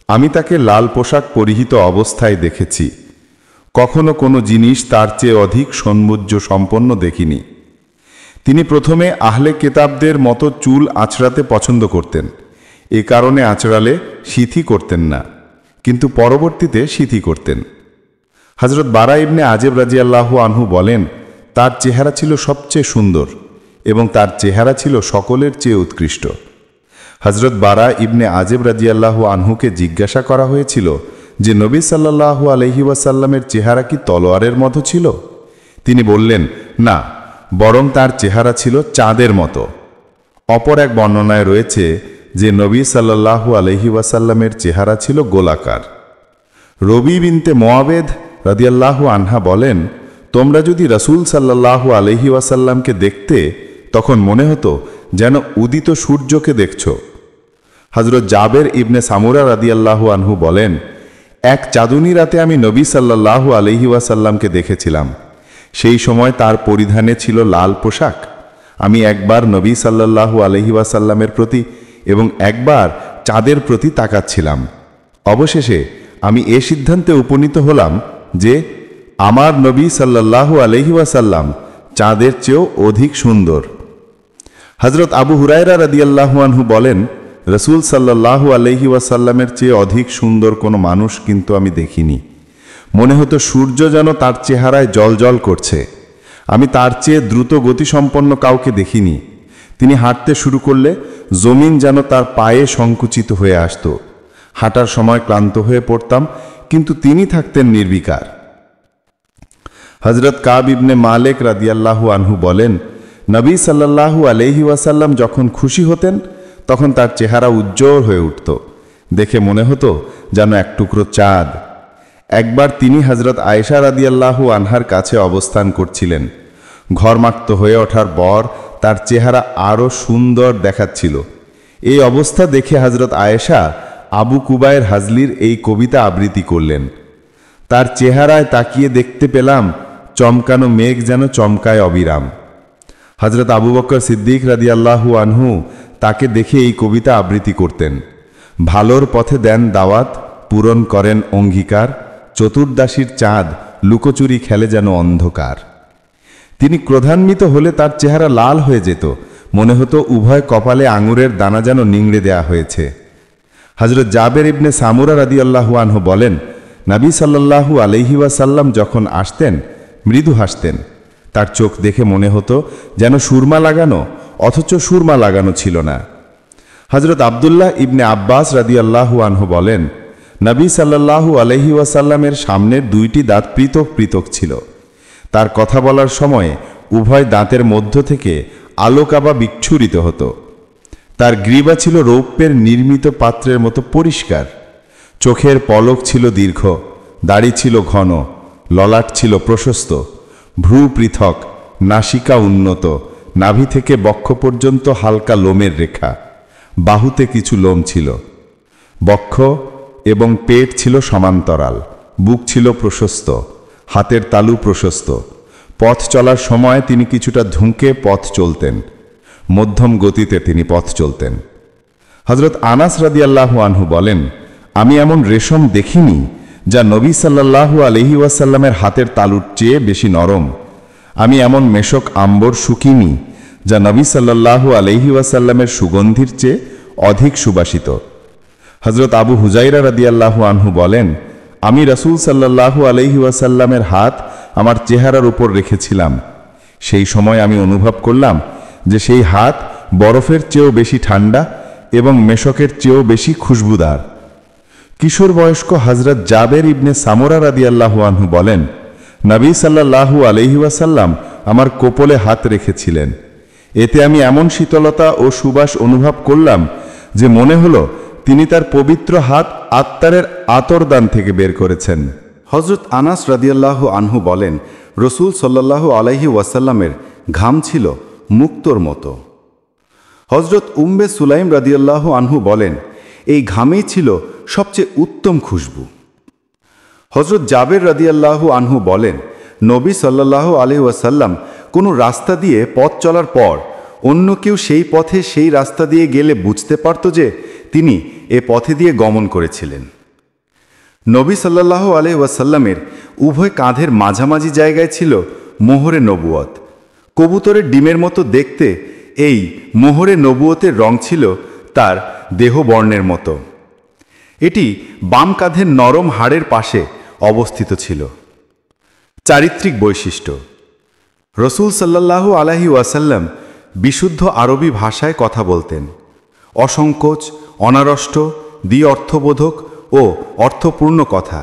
আমি তাকে লাল পোশাক পরিহিত অবস্থায় দেখেছি, কখনো কোনো জিনিস তার চেয়ে অধিক সৌন্দর্য সম্পন্ন দেখিনি। তিনি প্রথমে আহলে কেতাবদের মতো চুল আঁচড়াতে পছন্দ করতেন, এ কারণে আঁচড়ালে সিথি করতেন না, কিন্তু পরবর্তীতে সিথি করতেন। হজরত বারা ইবনে আজেব রাদিয়াল্লাহু আনহু বলেন, তার চেহারা ছিল সবচেয়ে সুন্দর এবং তার চেহারা ছিল সকলের চেয়ে উৎকৃষ্ট। হজরত বারা ইবনে আজেব রাদিয়াল্লাহু আনহুকে জিজ্ঞাসা করা হয়েছিল যে নবী সাল্লাল্লাহু আলাইহি ওয়াসাল্লামের চেহারা কি তলোয়ারের মতো ছিল? তিনি বললেন, না, বরং তার চেহারা ছিল চাঁদের মতো। অপর এক বর্ণনায় রয়েছে যে নবী সাল্লাল্লাহু আলাইহি ওয়াসাল্লামের চেহারা ছিল গোলাকার। রবি বিনতে মোয়াবেদ রাদিয়াল্লাহু আনহা বলেন, তোমরা যদি রাসূল সাল্লাল্লাহু আলাইহি ওয়াসাল্লামকে দেখতে, তখন মনে হতো যেন উদিত সূর্যকে দেখছ। হযরত জাবের ইবনে সামুরা রাদিয়াল্লাহু আনহু বলেন, এক চাঁদনী রাতে আমি নবী সাল্লাল্লাহু আলাইহি ওয়াসাল্লামকে দেখেছিলাম। সেই সময় তার পরিধানে ছিল লাল পোশাক। আমি একবার নবী সাল্লাল্লাহু আলাইহি ওয়াসাল্লামের প্রতি এবং একবার চাঁদের প্রতি তাকাচ্ছিলাম। অবশেষে আমি এ সিদ্ধান্তে উপনীত হলাম যে আমার নবী সাল্লাল্লাহু আলাইহি ওয়াসাল্লাম চাঁদের চেয়েও অধিক সুন্দর। হযরত আবু হুরায়রা রাদিয়াল্লাহু আনহু বলেন, রাসূল সাল্লাল্লাহু আলাইহি ওয়াসাল্লামের চেয়ে অধিক সুন্দর কোনো মানুষ কিন্তু আমি দেখিনি। মনে হতো সূর্য যেন তার চেহারায় জ্বলজ্বল করছে। আমি তার চেয়ে দ্রুত গতিসম্পন্ন কাউকে দেখিনি। তিনি হাঁটতে শুরু করলে জমিন যেন তার পায়ে সংকুচিত হয়ে আসত। হাঁটার সময় ক্লান্ত হয়ে পড়তাম, কিন্তু তিনি থাকতেন নির্বিকার। হযরত কাব ইবনে মালিক রাদিয়াল্লাহু আনহু বলেন, নবী সাল্লাল্লাহু আলাইহি ওয়াসাল্লাম যখন খুশি হতেন তখন তার চেহারা উজ্জ্বল হয়ে উঠত, দেখে মনে হতো যেন এক টুকরো চাঁদ। একবার তিনি হযরত আয়েশা রাদিয়াল্লাহু আনহার কাছে অবস্থান করছিলেন। ঘরমাক্ত হয়ে ওঠার পর তার চেহারা আরও সুন্দর দেখাচ্ছিল। এই অবস্থা দেখে হযরত আয়েশা আবু কুবায়ের হাজলির এই কবিতা আবৃত্তি করলেন। তার চেহারায় তাকিয়ে দেখতে পেলাম চমকানো মেঘ যেন চমকায় অবিরাম। হযরত আবু বকর সিদ্দিক রাদিয়াল্লাহু আনহু তাকে দেখে এই কবিতা আবৃত্তি করতেন। ভালোর পথে দেন দাওয়াত, পূরণ করেন অঙ্গীকার, চতুর্দাসীর চাঁদ লুকোচুরি খেলে যেন অন্ধকার। তিনি ক্রোধান্বিত হলে তার চেহারা লাল হয়ে যেত, মনে হতো উভয় কপালে আঙুরের দানা যেন নিংড়ে দেয়া হয়েছে। হযরত জাবের ইবনে সামুরা রাদিয়াল্লাহু আনহু বলেন, নবী সাল্লাল্লাহু আলাইহি ওয়াসাল্লাম যখন আসতেন মৃদু হাসতেন। তার চোখ দেখে মনে হতো যেন সুরমা লাগানো, অথচ সুরমা লাগানো ছিল না। হযরত আব্দুল্লাহ ইবনে আব্বাস রাদিয়াল্লাহু আনহু বলেন, নবী সাল্লাল্লাহু আলাইহি ওয়াসাল্লামের সামনের দুইটি দাঁত পৃথক পৃথক ছিল। তার কথা বলার সময়ে উভয় দাঁতের মধ্য থেকে আলোকাবা বিচ্ছুরিত হতো। তার গ্রীবা ছিল রৌপ্যের নির্মিত পাত্রের মতো পরিষ্কার। চোখের পলক ছিল দীর্ঘ, দাড়ি ছিল ঘন, ললাট ছিল প্রশস্ত, ভ্রু পৃথক, নাসিকা উন্নত, নাভি থেকে বক্ষ পর্যন্ত হালকা লোমের রেখা, বাহুতে কিছু লোম ছিল। বক্ষ এবং পেট ছিল সমান্তরাল, বুক ছিল প্রশস্ত, হাতের তালু প্রশস্ত, পথ চলার সময় তিনি কিছুটা ঝুঁকে পথ চলতেন, মধ্যম গতিতে তিনি পথ চলতেন। হযরত আনাস রাদিয়াল্লাহু আনহু বলেন, আমি এমন রেশম দেখিনি যা নবী সাল্লাল্লাহু আলাইহি ওয়াসাল্লামের হাতের তালুর চেয়ে বেশি নরম। আমি এমন মেশক আম্বর শুকিনি যা নবী সাল্লাল্লাহু আলাইহি ওয়াসাল্লামের সুগন্ধির চেয়ে অধিক সুবাসিত। হযরত আবু হুজাইরা রাদিয়াল্লাহু আনহু বলেন, আমি রাসূল সাল্লাল্লাহু আলাইহি ওয়াসাল্লামের হাত আমার চেহারার উপর রেখেছিলাম। সেই সময় আমি অনুভব করলাম যে সেই হাত বরফের চেয়েও বেশি ঠান্ডা এবং মেশকের চেয়েও বেশি খুশবুদার। কিশোর বয়স্ক হযরত জাবের ইবনে সামরা রাদিয়াল্লাহু আনহু বলেন, নবী সাল্লাল্লাহু আলাইহি ওয়াসাল্লাম আমার কোপলে হাত রেখেছিলেন। এতে আমি এমন শীতলতা ও সুবাস অনুভব করলাম যে মনে হলো তিনি তার পবিত্র হাত আত্মারের আতরদান থেকে বের করেছেন। হযরত আনাস রাদিয়াল্লাহু আনহু বলেন, রাসূল সাল্লাল্লাহু আলাইহি ওয়াসাল্লামের ঘাম ছিল মুক্তোর মতো। হযরত উম্মে সুলাইম রাদিয়াল্লাহু আনহু বলেন, এই ঘামেই ছিল সবচেয়ে উত্তম খুশবু। হযরত জাবের রাদিয়াল্লাহু আনহু বলেন, নবী সাল্লাল্লাহু আলাইহি ওয়াসাল্লাম কোনো রাস্তা দিয়ে পথ চলার পর অন্য কেউ সেই পথে সেই রাস্তা দিয়ে গেলে বুঝতে পারত যে তিনি এ পথে দিয়ে গমন করেছিলেন। নবী সাল্লাল্লাহু আলাইহি ওয়াসাল্লামের উভয় কাঁধের মাঝামাঝি জায়গায় ছিল মোহরে নবুয়ত। কবুতরের ডিমের মতো দেখতে এই মোহরে নবুয়তের রং ছিল তার দেহবর্ণের মতো। এটি বাম কাঁধের নরম হাড়ের পাশে অবস্থিত ছিল। চারিত্রিক বৈশিষ্ট্য: রাসূল সাল্লাল্লাহু আলাইহি ওয়াসাল্লাম বিশুদ্ধ আরবি ভাষায় কথা বলতেন। অসংকোচ, অনাড়ষ্ট, দ্বি-অর্থবোধক ও অর্থপূর্ণ কথা।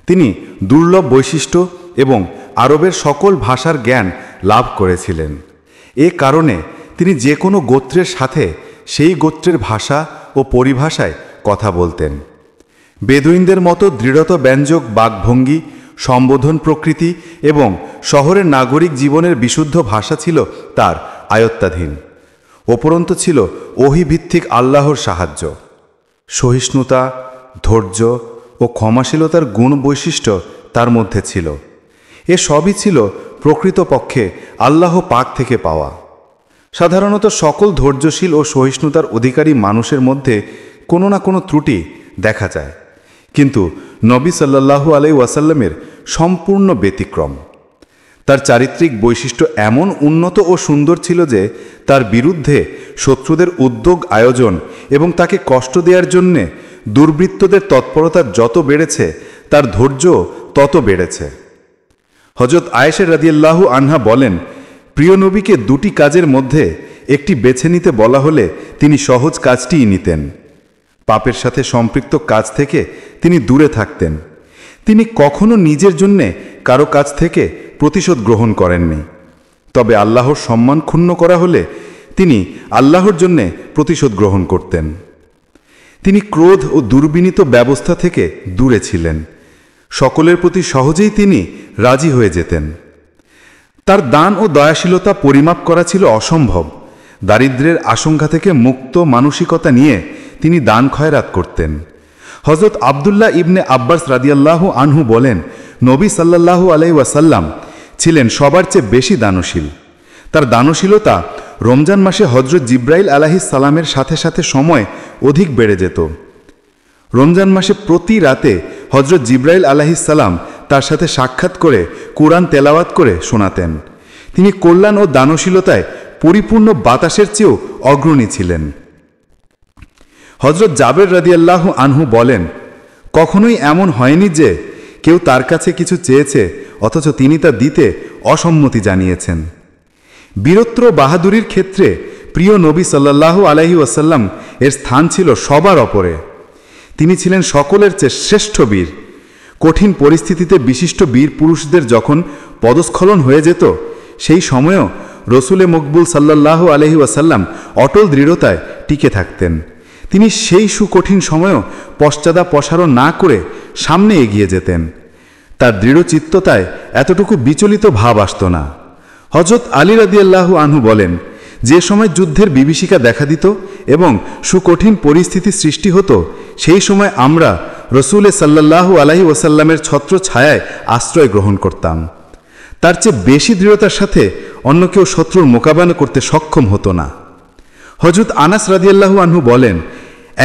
তিনি দুর্লভ বৈশিষ্ট্য এবং আরবের সকল ভাষার জ্ঞান লাভ করেছিলেন। এ কারণে তিনি যে কোনো গোত্রের সাথে সেই গোত্রের ভাষা ও পরিভাষায় কথা বলতেন। বেদুইনদের মতো দৃঢ়তা ব্যঞ্জক বাকভঙ্গি, সম্বোধন প্রকৃতি এবং শহরের নাগরিক জীবনের বিশুদ্ধ ভাষা ছিল তার আয়ত্তাধীন। উপরন্তু ছিল ওহীভিত্তিক আল্লাহর সাহায্য। সহিষ্ণুতা, ধৈর্য ও ক্ষমাশীলতার গুণ বৈশিষ্ট্য তার মধ্যে ছিল। এ সবই ছিল প্রকৃতপক্ষে আল্লাহ পাক থেকে পাওয়া। সাধারণত সকল ধৈর্যশীল ও সহিষ্ণুতার অধিকারী মানুষের মধ্যে কোনো না কোনো ত্রুটি দেখা যায়, কিন্তু নবী সাল্লাল্লাহু আলাইহি ওয়াসাল্লামের সম্পূর্ণ ব্যতিক্রম। তার চারিত্রিক বৈশিষ্ট্য এমন উন্নত ও সুন্দর ছিল যে তার বিরুদ্ধে শত্রুদের উদ্যোগ আয়োজন এবং তাকে কষ্ট দেওয়ার জন্যে দুর্বৃত্তদের তৎপরতা যত বেড়েছে তার ধৈর্য তত বেড়েছে। হযরত আয়েশা রাদিয়াল্লাহু আনহা বলেন, প্রিয় নবীকে দুটি কাজের মধ্যে একটি বেছে নিতে বলা হলে তিনি সহজ কাজটিই নিতেন। পাপের সাথে সম্পৃক্ত কাজ থেকে তিনি দূরে থাকতেন। তিনি কখনো নিজের জন্যে কারো কাছ থেকে প্রতিশোধ গ্রহণ করেননি। তবে আল্লাহর সম্মান ক্ষুণ্ণ করা হলে তিনি আল্লাহর জন্যে প্রতিশোধ গ্রহণ করতেন। তিনি ক্রোধ ও দুর্বিনীত ব্যবস্থা থেকে দূরে ছিলেন। সকলের প্রতি সহজেই তিনি রাজি হয়ে যেতেন। তার দান ও দয়াশীলতা পরিমাপ করা ছিল অসম্ভব। দারিদ্র্যের আশঙ্কা থেকে মুক্ত মানসিকতা নিয়ে তিনি দান খয়রাত করতেন। হযরত আব্দুল্লাহ ইবনে আব্বাস রাদিয়াল্লাহু আনহু বলেন, নবী সাল্লাল্লাহু আলাইহি ওয়াসাল্লাম ছিলেন সবার চেয়ে বেশি দানশীল। তার দানশীলতা রমজান মাসে হযরত জিব্রাইল আলাইহিস সালামের সাথে সাথে সময় অধিক বেড়ে যেত। রমজান মাসে প্রতি রাতে হযরত জিব্রাইল আলাইহিস সালাম তার সাথে সাক্ষাৎ করে কুরআন তেলাওয়াত করে শোনাতেন। তিনি কল্যাণ ও দানশীলতায় পরিপূর্ণ বাতাসের চেয়েও অগ্রণী ছিলেন। হযরত জাবের রাদিয়াল্লাহু আনহু বলেন, কখনোই এমন হয়নি যে কেউ তার কাছে কিছু চেয়েছে অথচ তিনি তা দিতে অসম্মতি জানিয়েছেন। বীরত্ব বাহাদুরির ক্ষেত্রে প্রিয় নবী সাল্লাল্লাহু আলাইহি ওয়াসাল্লাম এর স্থান ছিল সবার ওপরে। তিনি ছিলেন সকলের চেয়ে শ্রেষ্ঠ বীর। কঠিন পরিস্থিতিতে বিশিষ্ট বীর পুরুষদের যখন পদস্খলন হয়ে যেত, সেই সময়েও রসুলে মকবুল সাল্লাল্লাহু আলাইহি ওয়াসাল্লাম অটল দৃঢ়তায় টিকে থাকতেন। তিনি সেই সুকঠিন সময়েও পশ্চাদাপসারণ না করে সামনে এগিয়ে যেতেন। তার দৃঢ়চিত্ততায় এতটুকু বিচলিত ভাব আসত না। হযরত আলী রাদিয়াল্লাহু আনহু বলেন, যে সময় যুদ্ধের বিভীষিকা দেখা দিত এবং সুকঠিন পরিস্থিতি সৃষ্টি হতো, সেই সময় আমরা রসুলে সাল্লাল্লাহু আলাইহি ওয়াসাল্লামের ছত্র ছায়ায় আশ্রয় গ্রহণ করতাম। তার চেয়ে বেশি দৃঢ়তার সাথে অন্য কেউ শত্রুর মোকাবেলা করতে সক্ষম হতো না। হযরত আনাস রাদিয়াল্লাহু আনহু বলেন,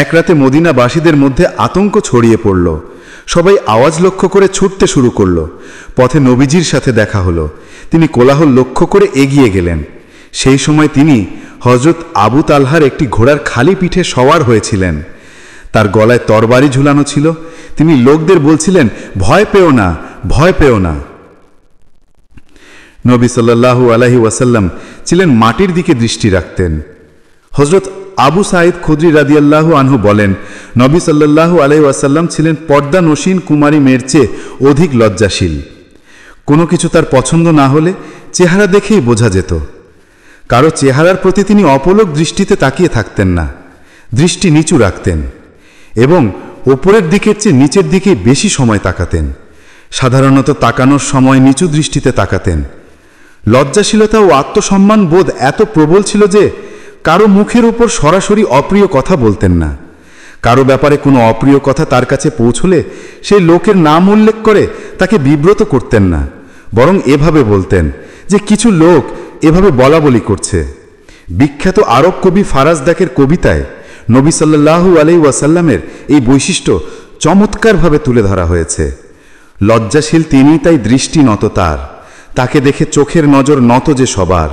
এক রাতে মদিনাবাসীদের মধ্যে আতঙ্ক ছড়িয়ে পড়ল। সবাই আওয়াজ লক্ষ্য করে ছুটতে শুরু করল। পথে নবীজির সাথে দেখা হলো। তিনি কোলাহল লক্ষ্য করে এগিয়ে গেলেন। সেই সময় তিনি হযরত আবু তালহার একটি ঘোড়ার খালি পিঠে সওয়ার হয়েছিলেন। তার গলায় তরবারি ঝুলানো ছিল। তিনি লোকদের বলছিলেন, ভয় পেও না, ভয় পেও না। নবী সাল্লাল্লাহু আলাইহি ওয়াসাল্লাম ছিলেন মাটির দিকে দৃষ্টি রাখতেন। হযরত আবু সাঈদ খুদরি রাদিয়াল্লাহু আনহু বলেন, নবী সাল্লাল্লাহু আলাইহি ওয়াসাল্লাম ছিলেন পর্দানসীন কুমারী মেয়ের চেয়ে অধিক লজ্জাশীল। কোনো কিছু তার পছন্দ না হলে চেহারা দেখেই বোঝা যেত। কারো চেহারার প্রতি তিনি অপলক দৃষ্টিতে তাকিয়ে থাকতেন না, দৃষ্টি নিচু রাখতেন এবং ওপরের দিকের চেয়ে নিচের দিকে বেশি সময় তাকাতেন। সাধারণত তাকানোর সময় নিচু দৃষ্টিতে তাকাতেন। লজ্জাশীলতা ও আত্মসম্মান বোধ এত প্রবল ছিল যে কারো মুখের উপর সরাসরি অপ্রিয় কথা বলতেন না। কারো ব্যাপারে কোনো অপ্রিয় কথা তার কাছে পৌঁছলে সেই লোকের নাম উল্লেখ করে তাকে বিব্রত করতেন না, বরং এভাবে বলতেন যে কিছু লোক এভাবে বলা বলি করছে। বিখ্যাত আরব কবি ফারাজদাকের কবিতায় নবী সাল্লাল্লাহু আলাইহি ওয়াসাল্লামের এই বৈশিষ্ট্য চমৎকারভাবে তুলে ধরা হয়েছে। লজ্জাশীল তিনি, তাই দৃষ্টি নত তার, তাকে দেখে চোখের নজর নত যে সবার।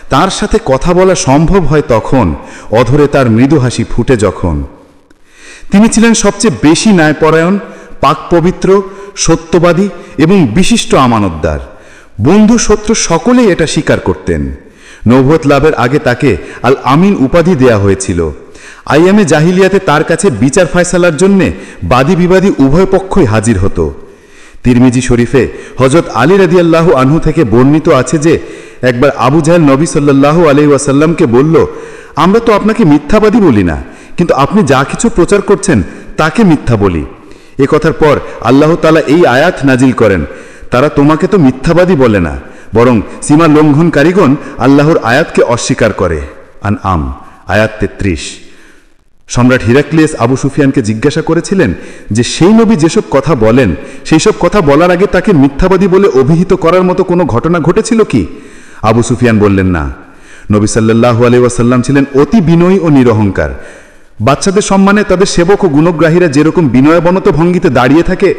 তার সাথে কথা বলা সম্ভব হয় তখন, অধরে তার মৃদু হাসি ফুটে যখন। তিনি ছিলেন সবচেয়ে বেশি ন্যায়পরায়ণ, পাক পবিত্র, সত্যবাদী এবং বিশিষ্ট আমানতদার। বন্ধু শত্রু সকলেই এটা স্বীকার করতেন। নবুয়ত লাভের আগে তাকে আল আমিন উপাধি দেয়া হয়েছিল। আইয়ামে জাহিলিয়াতে তার কাছে বিচার ফয়সালার জন্য বাদী বিবাদী উভয় পক্ষই হাজির হতো। তিরমিজি শরীফে হযরত আলী রাদিয়াল্লাহু আনহু থেকে বর্ণিত আছে যে একবার আবু জাহেল নবী সাল্লাল্লাহু আলাইহি ওয়াসাল্লামকে বলল, আমরা তো আপনাকে মিথ্যাবাদী বলি না, কিন্তু আপনি যা কিছু প্রচার করছেন তাকে মিথ্যা বলি। এ কথার পর আল্লাহ তাআলা এই আয়াত নাজিল করেন, তারা তোমাকে তো মিথ্যাবাদী বলে না, বরং সীমা লঙ্ঘনকারীগণ আল্লাহর আয়াতকে অস্বীকার করে। আনআম আয়াত 33। সম্রাট হিরাক্লিয়াস আবু সুফিয়ানকে জিজ্ঞাসা করেছিলেন যে সেই নবী যেসব কথা বলেন সেই সব কথা বলার আগে তাকে মিথ্যাবাদী বলে অভিহিত করার মতো কোনো ঘটনা ঘটেছিল কি? আবু সুফিয়ান বললেন, না। নবী সাল্লাল্লাহু আলাইহি ওয়াসাল্লাম ছিলেন অতি বিনয়ী ও নিরহংকার। বাচ্চাদের সম্মানে তাদের সেবক ও গুণগ্রাহীরা যেরকম বিনয়বনত ভঙ্গিতে দাঁড়িয়ে থাকে,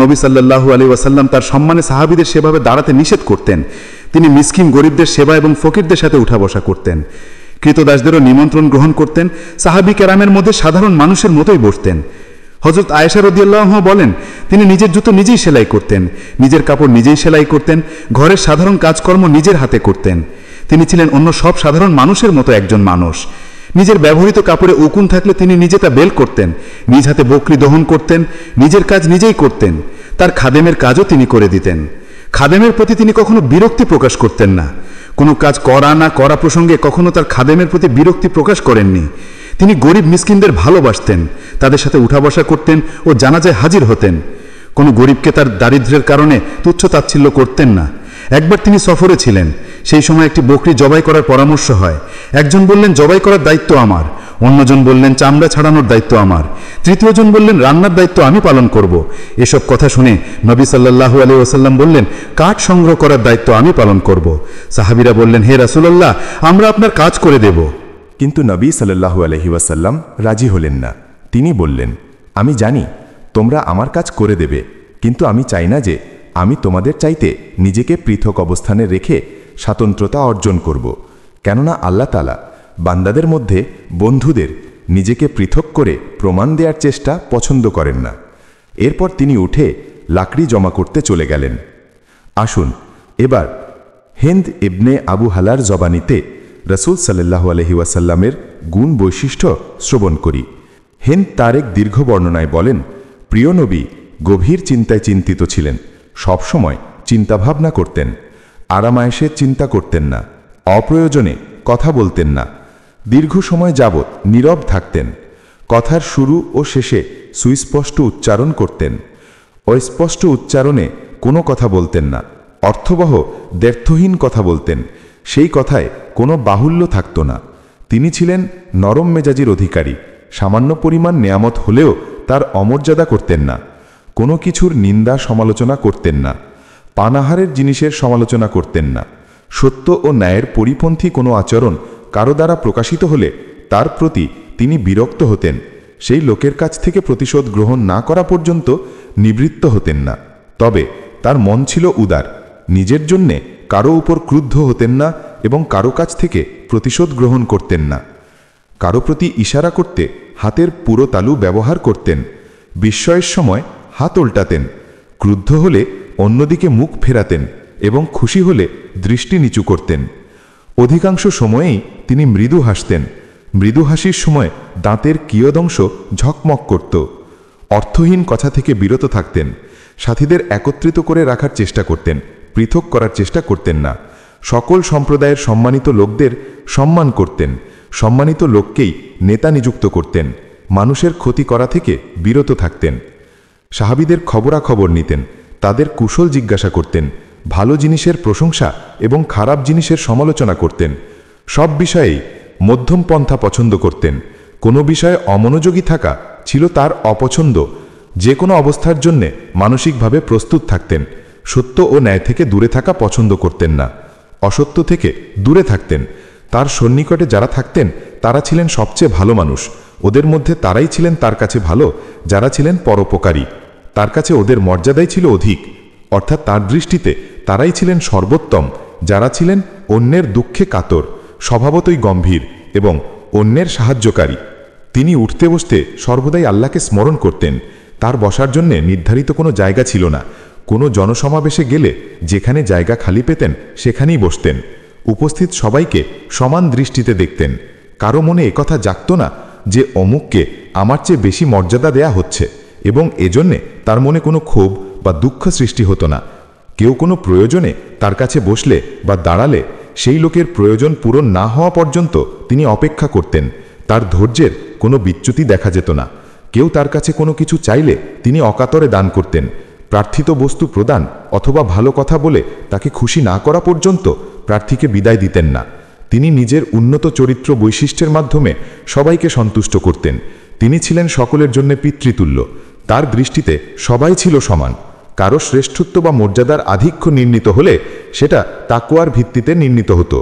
নবী সাল্লাল্লাহু আলাইহি ওয়াসাল্লাম তার সম্মানে সাহাবীদের সেভাবে দাঁড়াতে নিষেধ করতেন। তিনি মিসকিন গরিবদের সেবা এবং ফকিরদের সাথে উঠা বসা করতেন। কৃতদাসদেরও নিমন্ত্রণ গ্রহণ করতেন। সাহাবী কেরামের মধ্যে সাধারণ মানুষের মতোই বসতেন। হযরত আয়েশা রাদিয়াল্লাহু আনহা বলেন, তিনি নিজের জুতো নিজেই সেলাই করতেন, নিজের কাপড় নিজেই সেলাই করতেন, ঘরের সাধারণ কাজকর্ম নিজের হাতে করতেন। তিনি ছিলেন অন্য সব সাধারণ মানুষের মতো একজন মানুষ। নিজের ব্যবহৃত কাপড়ে উকুন থাকলে তিনি নিজে তা বেল করতেন, নিজ হাতে বকরি দহন করতেন, নিজের কাজ নিজেই করতেন। তার খাদেমের কাজও তিনি করে দিতেন। খাদেমের প্রতি তিনি কখনো বিরক্তি প্রকাশ করতেন না। কোনো কাজ করা না করা প্রসঙ্গে কখনো তার খাদেমের প্রতি বিরক্তি প্রকাশ করেননি। তিনি গরিব মিসকিনদের ভালোবাসতেন, তাদের সাথে উঠা বসা করতেন ও জানাজায় হাজির হতেন। কোনো গরিবকে তার দারিদ্র্যের কারণে তুচ্ছ তাচ্ছিল্য করতেন না। একবার তিনি সফরে ছিলেন। সেই সময় একটি বকরি জবাই করার পরামর্শ হয়। একজন বললেন, জবাই করার দায়িত্ব আমার। অন্যজন বললেন, চামড়া ছাড়ানোর দায়িত্ব আমার। তৃতীয়জন বললেন, রান্নার দায়িত্ব আমি পালন করব। এসব কথা শুনে নবী সাল্লাল্লাহু আলাইহি ওয়াসাল্লাম বললেন, কাঠ সংগ্রহ করার দায়িত্ব আমি পালন করব। সাহাবীরা বললেন, হে রাসূলুল্লাহ, আমরা আপনার কাজ করে দেব। কিন্তু নবী সাল্লাল্লাহু আলাইহি ওয়াসাল্লাম রাজি হলেন না। তিনি বললেন, আমি জানি তোমরা আমার কাজ করে দেবে, কিন্তু আমি চাই না যে আমি তোমাদের চাইতে নিজেকে পৃথক অবস্থানে রেখে স্বাতন্ত্রতা অর্জন করব। কেননা আল্লাহ তাআলা বান্দাদের মধ্যে বন্ধুদের নিজেকে পৃথক করে প্রমাণ দেওয়ার চেষ্টা পছন্দ করেন না। এরপর তিনি উঠে লাকড়ি জমা করতে চলে গেলেন। আসুন এবার হিন্দ ইবনে আবু হালার জবানিতে রাসূল সাল্লাল্লাহু আলাইহি ওয়াসাল্লামের গুণ বৈশিষ্ট্য শ্রবণ করি। হিন্দ তার এক দীর্ঘ বর্ণনায় বলেন, প্রিয় নবী গভীর চিন্তায় চিন্তিত ছিলেন, সবসময় চিন্তাভাবনা করতেন, আরামায়েশের চিন্তা করতেন না, অপ্রয়োজনে কথা বলতেন না, দীর্ঘ সময় যাবৎ নীরব থাকতেন, কথার শুরু ও শেষে সুস্পষ্ট উচ্চারণ করতেন, অস্পষ্ট উচ্চারণে কোনো কথা বলতেন না, অর্থবহ দ্ব্যর্থহীন কথা বলতেন, সেই কথায় কোনো বাহুল্য থাকত না। তিনি ছিলেন নরম মেজাজির অধিকারী, সামান্য পরিমাণ নেয়ামত হলেও তার অমর্যাদা করতেন না, কোনো কিছুর নিন্দা সমালোচনা করতেন না, পানাহারের জিনিসের সমালোচনা করতেন না। সত্য ও ন্যায়ের পরিপন্থী কোনো আচরণ কারো দ্বারা প্রকাশিত হলে তার প্রতি তিনি বিরক্ত হতেন। সেই লোকের কাছ থেকে প্রতিশোধ গ্রহণ না করা পর্যন্ত নিবৃত্ত হতেন না। তবে তার মন ছিল উদার, নিজের জন্যে কারো উপর ক্রুদ্ধ হতেন না এবং কারো কাছ থেকে প্রতিশোধ গ্রহণ করতেন না। কারো প্রতি ইশারা করতে হাতের পুরো তালু ব্যবহার করতেন। বিস্ময়ের সময় হাত উল্টাতেন, ক্রুদ্ধ হলে অন্যদিকে মুখ ফেরাতেন এবং খুশি হলে দৃষ্টি নিচু করতেন। অধিকাংশ সময়েই তিনি মৃদু হাসতেন। মৃদু হাসির সময় দাঁতের কিয়দংশ ঝকমক করত। অর্থহীন কথা থেকে বিরত থাকতেন। সাথীদের একত্রিত করে রাখার চেষ্টা করতেন, পৃথক করার চেষ্টা করতেন না। সকল সম্প্রদায়ের সম্মানিত লোকদের সম্মান করতেন। সম্মানিত লোককেই নেতা নিযুক্ত করতেন। মানুষের ক্ষতি করা থেকে বিরত থাকতেন। সাহাবীদের খবরাখবর নিতেন, তাদের কুশল জিজ্ঞাসা করতেন, ভালো জিনিসের প্রশংসা এবং খারাপ জিনিসের সমালোচনা করতেন। সব বিষয়েই মধ্যম পন্থা পছন্দ করতেন। কোনো বিষয়ে অমনোযোগী থাকা ছিল তার অপছন্দ। যে কোনো অবস্থার জন্যে মানসিকভাবে প্রস্তুত থাকতেন। সত্য ও ন্যায় থেকে দূরে থাকা পছন্দ করতেন না। অসত্য থেকে দূরে থাকতেন। তার সন্নিকটে যারা থাকতেন তারা ছিলেন সবচেয়ে ভালো মানুষ। ওদের মধ্যে তারাই ছিলেন তার কাছে ভালো যারা ছিলেন পরোপকারী। তার কাছে ওদের মর্যাদাই ছিল অধিক, অর্থাৎ তার দৃষ্টিতে তারাই ছিলেন সর্বোত্তম যারা ছিলেন অন্যের দুঃখে কাতর, স্বভাবতই গম্ভীর এবং অন্যের সাহায্যকারী। তিনি উঠতে বসতে সর্বদাই আল্লাহকে স্মরণ করতেন। তার বসার জন্যে নির্ধারিত কোনো জায়গা ছিল না। কোনো জনসমাবেশে গেলে যেখানে জায়গা খালি পেতেন সেখানেই বসতেন। উপস্থিত সবাইকে সমান দৃষ্টিতে দেখতেন। কারো মনে একথা জাগত না যে অমুককে আমার চেয়ে বেশি মর্যাদা দেয়া হচ্ছে, এবং এজন্যে তার মনে কোনো ক্ষোভ বা দুঃখ সৃষ্টি হতো না। কেউ কোনো প্রয়োজনে তার কাছে বসলে বা দাঁড়ালে সেই লোকের প্রয়োজন পূরণ না হওয়া পর্যন্ত তিনি অপেক্ষা করতেন। তার ধৈর্যের কোনো বিচ্যুতি দেখা যেত না। কেউ তার কাছে কোনো কিছু চাইলে তিনি অকাতরে দান করতেন। প্রার্থিত বস্তু প্রদান অথবা ভালো কথা বলে তাকে খুশি না করা পর্যন্ত প্রার্থীকে বিদায় দিতেন না। তিনি নিজের উন্নত চরিত্র বৈশিষ্ট্যের মাধ্যমে সবাইকে সন্তুষ্ট করতেন। তিনি ছিলেন সকলের জন্য পিতৃতুল্য। তার দৃষ্টিতে সবাই ছিল সমান। কারো শ্রেষ্ঠত্ব বা মর্যাদার আধিক্য নির্ণীত হলে সেটা তাকওয়ার ভিত্তিতে নির্ণীত হতো।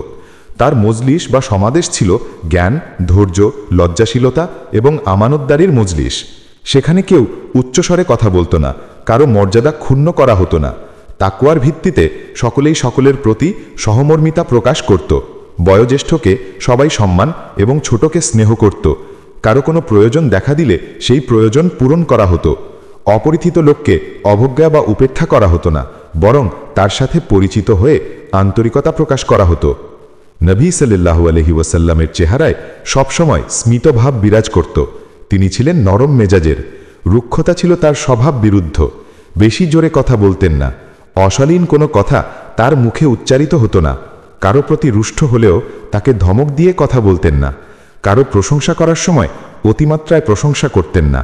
তার মজলিস বা সমাবেশ ছিল জ্ঞান, ধৈর্য, লজ্জাশীলতা এবং আমানতদারির মজলিস। সেখানে কেউ উচ্চস্বরে কথা বলতো না, কারো মর্যাদা ক্ষুণ্ণ করা হতো না। তাকওয়ার ভিত্তিতে সকলেই সকলের প্রতি সহমর্মিতা প্রকাশ করত। বয়োজ্যেষ্ঠকে সবাই সম্মান এবং ছোটকে স্নেহ করত। কারো কোনো প্রয়োজন দেখা দিলে সেই প্রয়োজন পূরণ করা হতো। অপরিচিত লোককে অবজ্ঞা বা উপেক্ষা করা হতো না, বরং তার সাথে পরিচিত হয়ে আন্তরিকতা প্রকাশ করা হতো। নবী সাল্লাল্লাহু আলাইহি ওয়াসাল্লামের চেহারায় সবসময় স্মিতভাব বিরাজ করত। তিনি ছিলেন নরম মেজাজের। রুক্ষতা ছিল তার স্বভাব বিরুদ্ধ। বেশি জোরে কথা বলতেন না। অশালীন কোনো কথা তার মুখে উচ্চারিত হতো না। কারো প্রতি রুষ্ট হলেও তাকে ধমক দিয়ে কথা বলতেন না। কারো প্রশংসা করার সময় অতিমাত্রায় প্রশংসা করতেন না।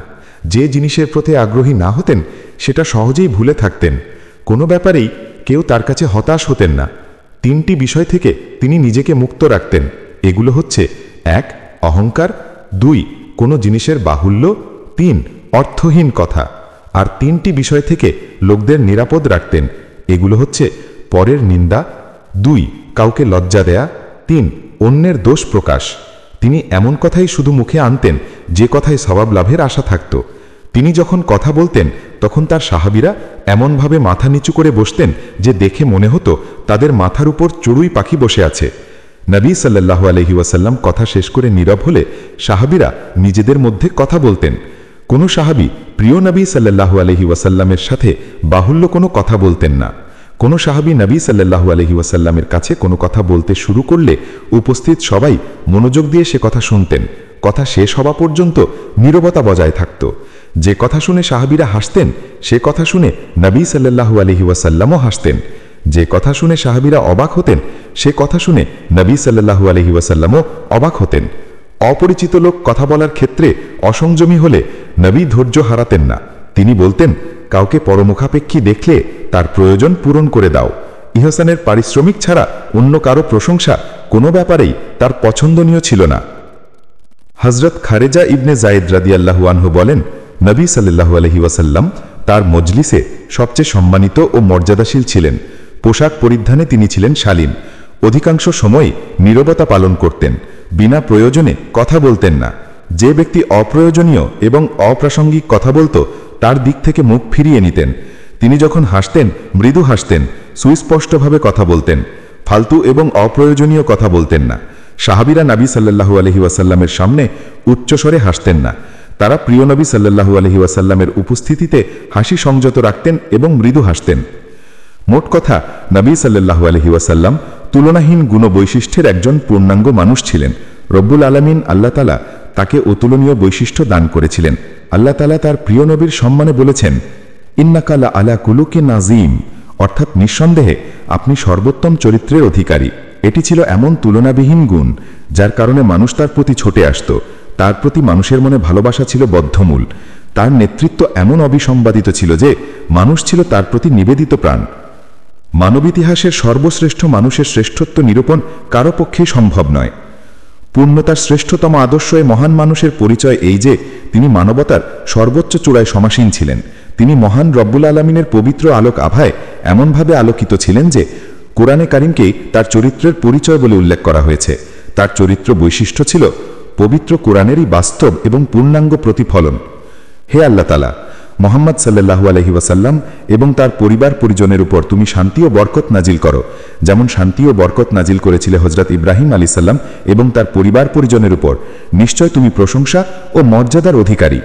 যে জিনিসের প্রতি আগ্রহী না হতেন সেটা সহজেই ভুলে থাকতেন। কোনো ব্যাপারেই কেউ তার কাছে হতাশ হতেন না। তিনটি বিষয় থেকে তিনি নিজেকে মুক্ত রাখতেন। এগুলো হচ্ছে: 1. অহংকার, 2. কোনো জিনিসের বাহুল্য, 3. অর্থহীন কথা। আর তিনটি বিষয় থেকে লোকদের নিরাপদ রাখতেন। এগুলো হচ্ছে: পরের নিন্দা, 2. কাউকে লজ্জা দেয়া, 3. অন্যের দোষ প্রকাশ। তিনি এমন কথাই শুধু মুখে আনতেন যে কথায় সওয়াব লাভের আশা থাকত। তিনি যখন কথা বলতেন তখন তার সাহাবীরা এমনভাবে মাথা নিচু করে বসতেন যে দেখে মনে হতো তাদের মাথার উপর চড়ুই পাখি বসে আছে। নবী সাল্লাল্লাহু আলাইহি ওয়াসাল্লাম কথা শেষ করে নীরব হলে সাহাবীরা নিজেদের মধ্যে কথা বলতেন। কোনো সাহাবী প্রিয় নবী সাল্লাল্লাহু আলাইহি ওয়াসাল্লামের সাথে বাহুল্য কোনো কথা বলতেন না। কোনো সাহাবী নবী সাল্লাল্লাহু আলাইহি ওয়াসাল্লামের কাছে কোনো কথা বলতে শুরু করলে উপস্থিত সবাই মনোযোগ দিয়ে সে কথা শুনতেন। কথা শেষ হওয়া পর্যন্ত নীরবতা বজায় থাকত। যে কথা শুনে সাহাবীরা হাসতেন সে কথা শুনে নবী সাল্লাল্লাহু আলাইহি ওয়াসাল্লামও হাসতেন। যে কথা শুনে সাহাবীরা অবাক হতেন সে কথা শুনে নবী সাল্লাল্লাহু আলাইহি ওয়াসাল্লামও অবাক হতেন। অপরিচিত লোক কথা বলার ক্ষেত্রে অসংযমী হলে নবী ধৈর্য হারাতেন না। তিনি বলতেন, কাউকে পরমুখাপেক্ষী দেখলে তার প্রয়োজন পূরণ করে দাও। ইহসানের পারিশ্রমিক ছাড়া অন্য কারো প্রশংসা কোনো ব্যাপারেই তার পছন্দনীয় ছিল না। হযরত খারেজা ইবনে যায়েদ রাদিয়াল্লাহু আনহু বলেন, নবী সাল্লাল্লাহু আলাইহি ওয়াসাল্লাম তার মজলিসে সবচেয়ে সম্মানিত ও মর্যাদাশীল ছিলেন। পোশাক পরিধানে তিনি ছিলেন শালীন। অধিকাংশ সময় নীরবতা পালন করতেন। বিনা প্রয়োজনে কথা বলতেন না। যে ব্যক্তি অপ্রয়োজনীয় এবং অপ্রাসঙ্গিক কথা বলতো তার দিক থেকে মুখ ফিরিয়ে নিতেন। তিনি যখন হাসতেন মৃদু হাসতেন, সুস্পষ্টভাবে কথা বলতেন, ফালতু এবং অপ্রয়োজনীয় কথা বলতেন না। সাহাবীরা নবী সাল্লাল্লাহু আলাইহি ওয়াসাল্লামের সামনে উচ্চস্বরে হাসতেন না। তারা প্রিয় নবী সাল্লাল্লাহু আলাইহি ওয়াসাল্লামের উপস্থিতিতে হাসি সংযত রাখতেন এবং মৃদু হাসতেন। মোট কথা, নবী সাল্লাল্লাহু আলাইহি ওয়াসাল্লাম তুলনাহীন গুণবৈশিষ্ট্যের একজন পূর্ণাঙ্গ মানুষ ছিলেন। রব্বুল আলামিন আল্লাহ তাআলা তাকে অতুলনীয় বৈশিষ্ট্য দান করেছিলেন। আল্লাহ তাআলা তার প্রিয় নবীর সম্মানে বলেছেন, ইন্নাকা লা আলা কুলুকিন আযীম, অর্থাৎ নিঃসন্দেহে আপনি সর্বোত্তম চরিত্রের অধিকারী। এটি ছিল এমন তুলনাবিহীন গুণ যার কারণে মানুষ তার প্রতি ছুটে আসত। তার প্রতি মানুষের মনে ভালোবাসা ছিল বদ্ধমূল। তার নেতৃত্ব এমন অবিসম্বাদিত ছিল যে মানুষ ছিল তার প্রতি নিবেদিত প্রাণ। মানবিতিহাসের সর্বশ্রেষ্ঠ মানুষের শ্রেষ্ঠত্ব নিরূপণ কারো পক্ষেই সম্ভব নয়। পূর্ণতার শ্রেষ্ঠতম আদর্শ এ মহান মানুষের পরিচয় এই যে তিনি মানবতার সর্বোচ্চ চূড়ায় সমাসীন ছিলেন। তিনি মহান রব্বুল আলামিনের পবিত্র আলোক আভায় এমনভাবে আলোকিত ছিলেন যে কোরআনে কারিমকেই তার চরিত্রের পরিচয় বলে উল্লেখ করা হয়েছে। তার চরিত্র বৈশিষ্ট্য ছিল পবিত্র কোরআনেরই বাস্তব এবং পূর্ণাঙ্গ প্রতিফলন। হে আল্লাহ তাআলা, মুহাম্মদ সাল্লাল্লাহু আলাইহি ওয়াসাল্লাম এবং তার পরিবার পরিজনের উপর তুমি শান্তি ও বরকত নাজিল করো, যেমন শান্তি ও বরকত নাজিল করেছিলে হযরত ইব্রাহিম আলাইহিস সালাম এবং তার পরিবার পরিজনের উপর। নিশ্চয় তুমি প্রশংসা ও মর্যাদার অধিকারী।